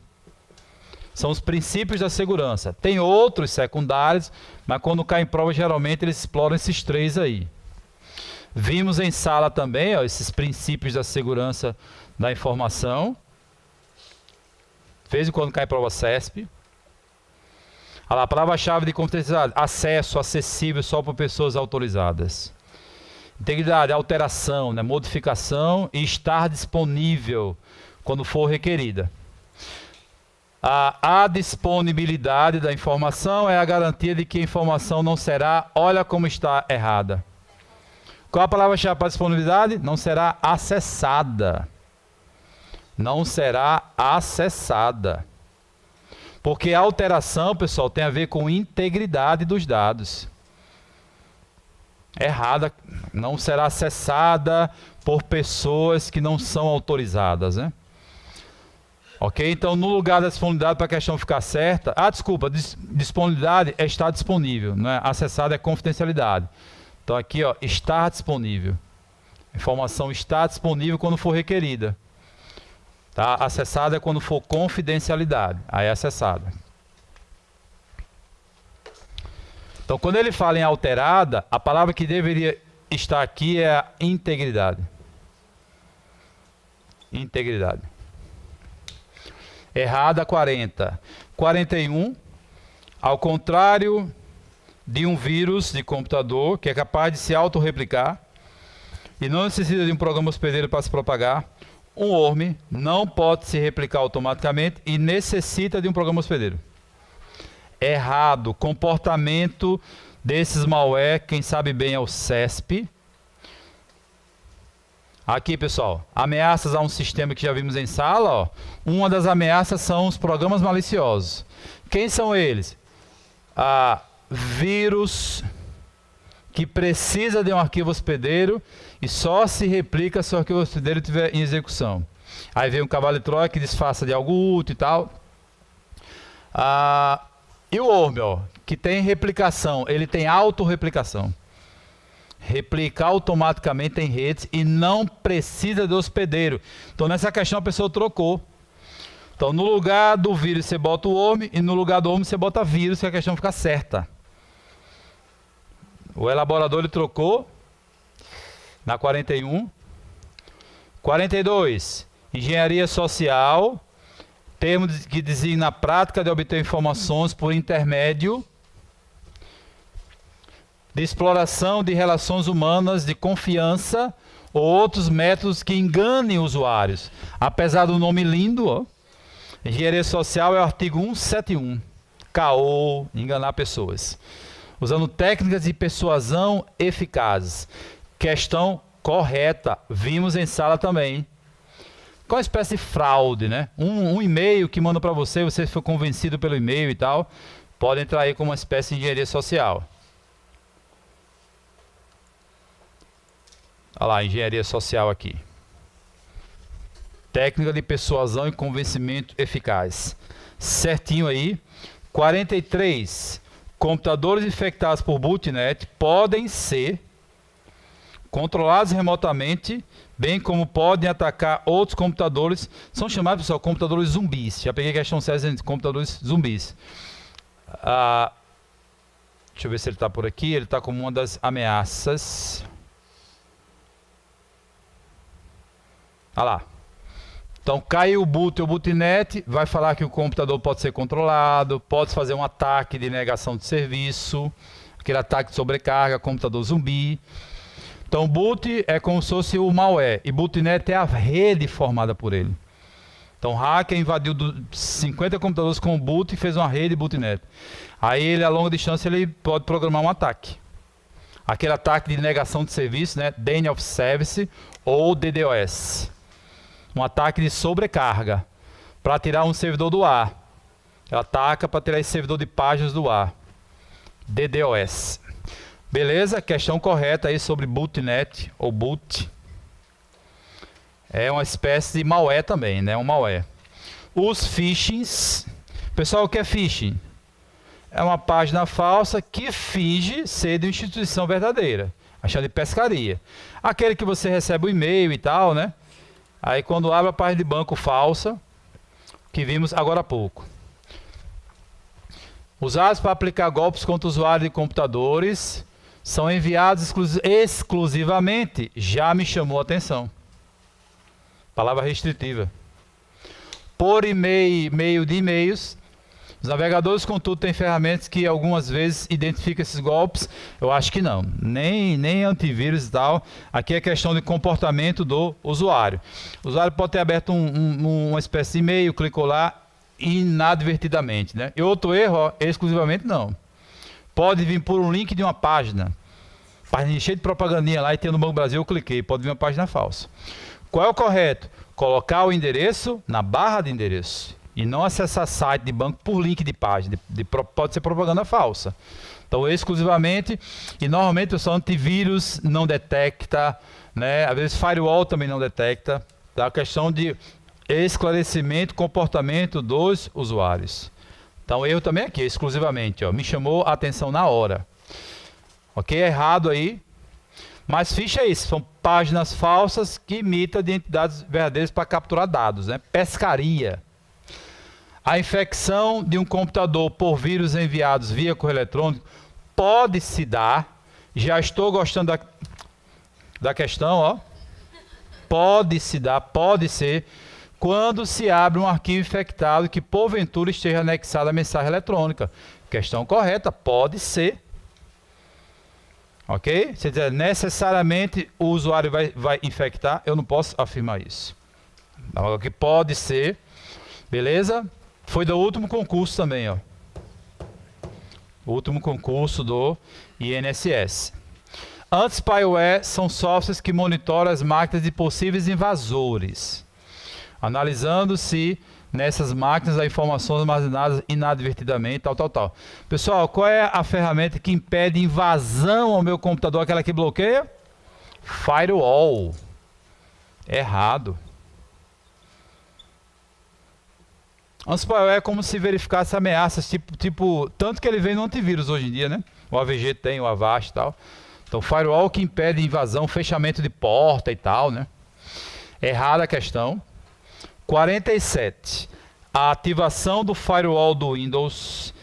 São os princípios da segurança. Tem outros secundários, mas quando cai em prova, geralmente eles exploram esses três aí. Vimos em sala também, ó, esses princípios da segurança da informação. De vez em quando cai em prova CESP. Olha lá, palavra-chave de confidencialidade: acesso acessível só por pessoas autorizadas. Integridade, alteração, né, modificação e estar disponível quando for requerida. A disponibilidade da informação é a garantia de que a informação não será, olha como está errada. Qual a palavra-chave para disponibilidade? Não será acessada. Não será acessada. Porque a alteração, pessoal, tem a ver com integridade dos dados. Errada, não será acessada por pessoas que não são autorizadas, né? Ok? Então, no lugar da disponibilidade, para a questão ficar certa... desculpa, disponibilidade é estar disponível, não é? Acessada é confidencialidade. Então, aqui, ó, estar disponível. A informação está disponível quando for requerida. Tá? Acessada é quando for confidencialidade. Aí é acessada. Então, quando ele fala em alterada, a palavra que deveria estar aqui é a integridade. Integridade. Errada, 40. 41. Ao contrário de um vírus de computador que é capaz de se autorreplicar e não necessita de um programa hospedeiro para se propagar, um worm não pode se replicar automaticamente e necessita de um programa hospedeiro. Errado. Comportamento desses malware, quem sabe bem é o CESP. Aqui, pessoal, ameaças a um sistema que já vimos em sala. Ó. Uma das ameaças são os programas maliciosos. Quem são eles? Vírus que precisa de um arquivo hospedeiro e só se replica se o arquivo hospedeiro estiver em execução. Aí vem um cavalo de Troia que disfarça de algo útil e tal. E o worm, ó, que tem replicação, ele tem autorreplicação. Replicar automaticamente em redes e não precisa de hospedeiro. Então, nessa questão, a pessoa trocou. Então, no lugar do vírus, você bota o worm e no lugar do worm, você bota vírus, que a questão fica certa. O elaborador, ele trocou na 41. 42. Engenharia social, termo que designa a prática de obter informações por intermédio de exploração de relações humanas de confiança ou outros métodos que enganem usuários. Apesar do nome lindo, ó, engenharia social é o artigo 171. Caô, enganar pessoas. Usando técnicas de persuasão eficazes. Questão correta. Vimos em sala também. Qual a espécie de fraude, né? Um e-mail que manda para você, você foi convencido pelo e-mail e tal, pode entrar aí como uma espécie de engenharia social. Olha lá, engenharia social aqui. Técnica de persuasão e convencimento eficaz. Certinho aí. 43. Computadores infectados por botnet podem ser controlados remotamente, bem como podem atacar outros computadores. São chamados, pessoal, computadores zumbis. Já peguei questão 6 de computadores zumbis. Deixa eu ver se ele está por aqui. Ele está como uma das ameaças. Olha lá. Então, caiu o boot ou botnet, vai falar que o computador pode ser controlado, pode fazer um ataque de negação de serviço, aquele ataque de sobrecarga, computador zumbi. Então, boot é como se fosse o malware, e botnet é a rede formada por ele. Então, o hacker invadiu 50 computadores com o boot e fez uma rede botnet. Aí, ele, a longa distância, ele pode programar um ataque. Aquele ataque de negação de serviço, né? Denial of Service ou DDoS. Um ataque de sobrecarga para tirar um servidor do ar. Ela ataca para tirar esse servidor de páginas do ar. DDoS. Beleza? Questão correta aí sobre botnet ou boot. É uma espécie de malware também, né? Um malware. Os phishings. Pessoal, o que é phishing? É uma página falsa que finge ser de uma instituição verdadeira. Achando de pescaria. Aquele que você recebe o e-mail e tal, né? Aí quando abre a página de banco falsa, que vimos agora há pouco. Usados para aplicar golpes contra usuários de computadores, são enviados exclusivamente, já me chamou a atenção. Palavra restritiva. Por meio de e-mails. Os navegadores, contudo, têm ferramentas que algumas vezes identificam esses golpes. Eu acho que não. Nem antivírus e tal. Aqui é questão de comportamento do usuário. O usuário pode ter aberto uma espécie de e-mail, clicou lá inadvertidamente, né? E outro erro, ó, exclusivamente não. Pode vir por um link de uma página. Página cheia de propagandinha lá e tem no Banco Brasil, eu cliquei. Pode vir uma página falsa. Qual é o correto? Colocar o endereço na barra de endereço. E não acessar site de banco por link de página. Pode ser propaganda falsa. Então, exclusivamente. E normalmente, pessoal, antivírus não detecta, né? Às vezes, firewall também não detecta. Tá? A questão de esclarecimento, comportamento dos usuários. Então, erro também aqui, exclusivamente. Ó, me chamou a atenção na hora. Ok? Errado aí. Mas ficha é isso. São páginas falsas que imitam de entidades verdadeiras para capturar dados. Né? Pescaria. A infecção de um computador por vírus enviados via correio eletrônico pode se dar. Já estou gostando da questão, ó. Pode se dar, pode ser, quando se abre um arquivo infectado que porventura esteja anexado à mensagem eletrônica. Questão correta, pode ser. Ok? Se dizer necessariamente o usuário vai infectar, eu não posso afirmar isso. Então, que pode ser, beleza? Foi do último concurso também, ó. O último concurso do INSS. Anti-spyware são softwares que monitoram as máquinas de possíveis invasores, analisando se nessas máquinas há informações armazenadas inadvertidamente, tal. Pessoal, qual é a ferramenta que impede invasão ao meu computador? Aquela que bloqueia? Firewall. Errado. Anti-spyware é como se verificasse ameaças, tipo, tanto que ele vem no antivírus hoje em dia, né? O AVG tem, o Avast e tal. Então, firewall que impede invasão, fechamento de porta e tal, né? Errada a questão. 47. A ativação do firewall do Windows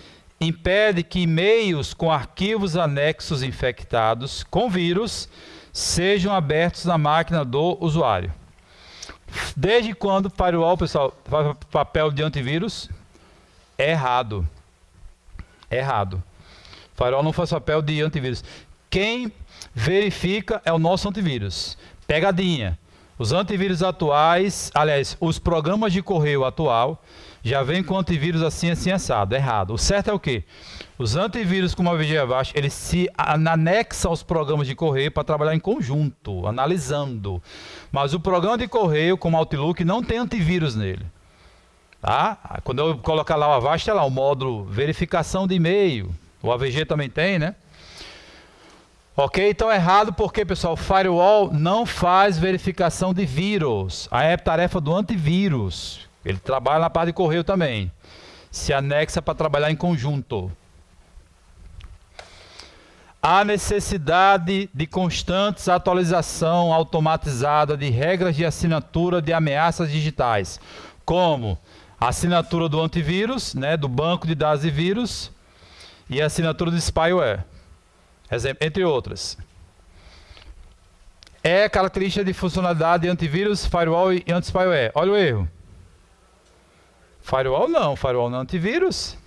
impede que e-mails com arquivos anexos infectados com vírus sejam abertos na máquina do usuário. Desde quando o firewall, pessoal, faz papel de antivírus? Errado. Errado. Firewall não faz papel de antivírus. Quem verifica é o nosso antivírus. Pegadinha. Os antivírus atuais, aliás, os programas de correio atual já vem com antivírus assim, assim, assado. Errado. O certo é o quê? Os antivírus com uma VG abaixo, eles se anexam aos programas de correio para trabalhar em conjunto, analisando. Mas o programa de correio, como Outlook, não tem antivírus nele. Tá? Quando eu colocar lá o Avast, tem lá o módulo verificação de e-mail. O AVG também tem, né? Ok? Então errado porque, pessoal, o Firewall não faz verificação de vírus. Aí é tarefa do antivírus. Ele trabalha na parte de correio também. Se anexa para trabalhar em conjunto. Há necessidade de constantes atualização automatizada de regras de assinatura de ameaças digitais, como a assinatura do antivírus, né, do banco de dados de vírus, e a assinatura do spyware, entre outras. É característica de funcionalidade de antivírus, firewall e anti-spyware. Olha o erro. Firewall não é antivírus.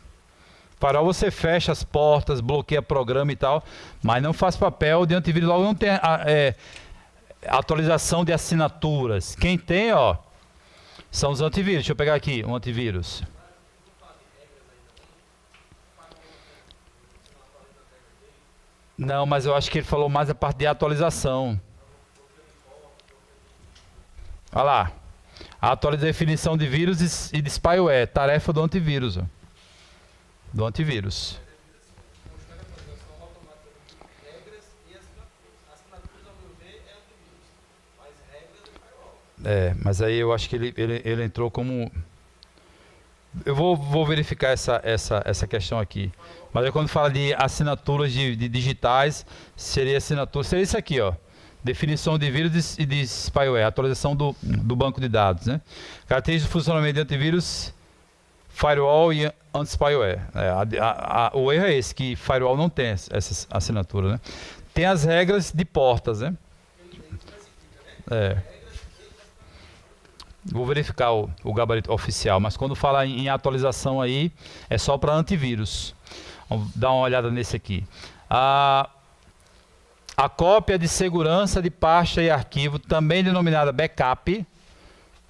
Firewall você fecha as portas, bloqueia programa e tal, mas não faz papel de antivírus. Logo não tem atualização de assinaturas. Quem tem, ó, são os antivírus. Deixa eu pegar aqui um antivírus. Não, mas eu acho que ele falou mais a parte de atualização. Olha lá. A definição de vírus e de spyware. Tarefa do antivírus. Ó. Do antivírus. Mas aí eu acho que ele entrou como... Eu vou verificar essa questão aqui. Mas aí quando fala de assinaturas de digitais, seria assinatura... Seria isso aqui, ó. Definição de vírus e de spyware. Atualização do banco de dados, né? Características de funcionamento de antivírus, firewall e anti-spyware. O erro é esse, que firewall não tem essa assinatura, né? Tem as regras de portas, né? Vou verificar o gabarito oficial, mas quando fala em atualização aí, é só para antivírus. Vamos dar uma olhada nesse aqui. A cópia de segurança de pasta e arquivo, também denominada backup,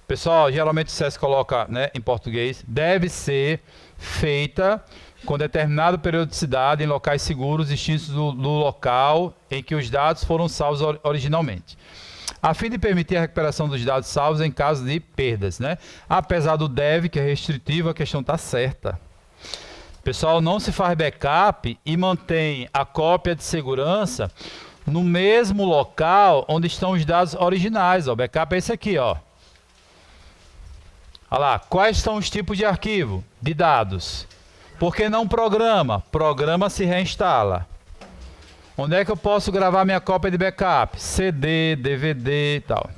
pessoal, geralmente o SESC coloca, né, em português, deve ser feita com determinada periodicidade em locais seguros distintos do local em que os dados foram salvos originalmente, a fim de permitir a recuperação dos dados salvos em caso de perdas, né? Apesar do deve, que é restritivo, a questão está certa. Pessoal, não se faz backup e mantém a cópia de segurança no mesmo local onde estão os dados originais. O backup é esse aqui, ó. Olha lá, quais são os tipos de arquivo? De dados. Por que não programa? Programa se reinstala. Onde é que eu posso gravar minha cópia de backup? CD, DVD e tal.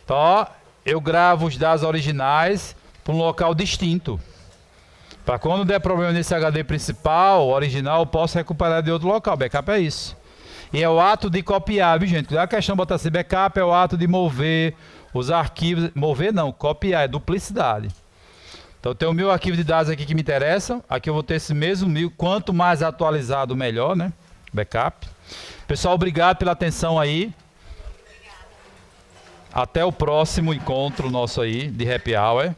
Então, ó, eu gravo os dados originais para um local distinto. Para quando der problema nesse HD principal, original, eu posso recuperar de outro local. Backup é isso. E é o ato de copiar, viu, gente? A questão de botar assim, backup é o ato de mover os arquivos. Mover não, copiar, é duplicidade. Então eu tenho 1000 arquivos de dados aqui que me interessam. Aqui eu vou ter esse mesmo 1000. Quanto mais atualizado, melhor, né? Backup. Pessoal, obrigado pela atenção aí. Até o próximo encontro nosso aí de Happy Hour.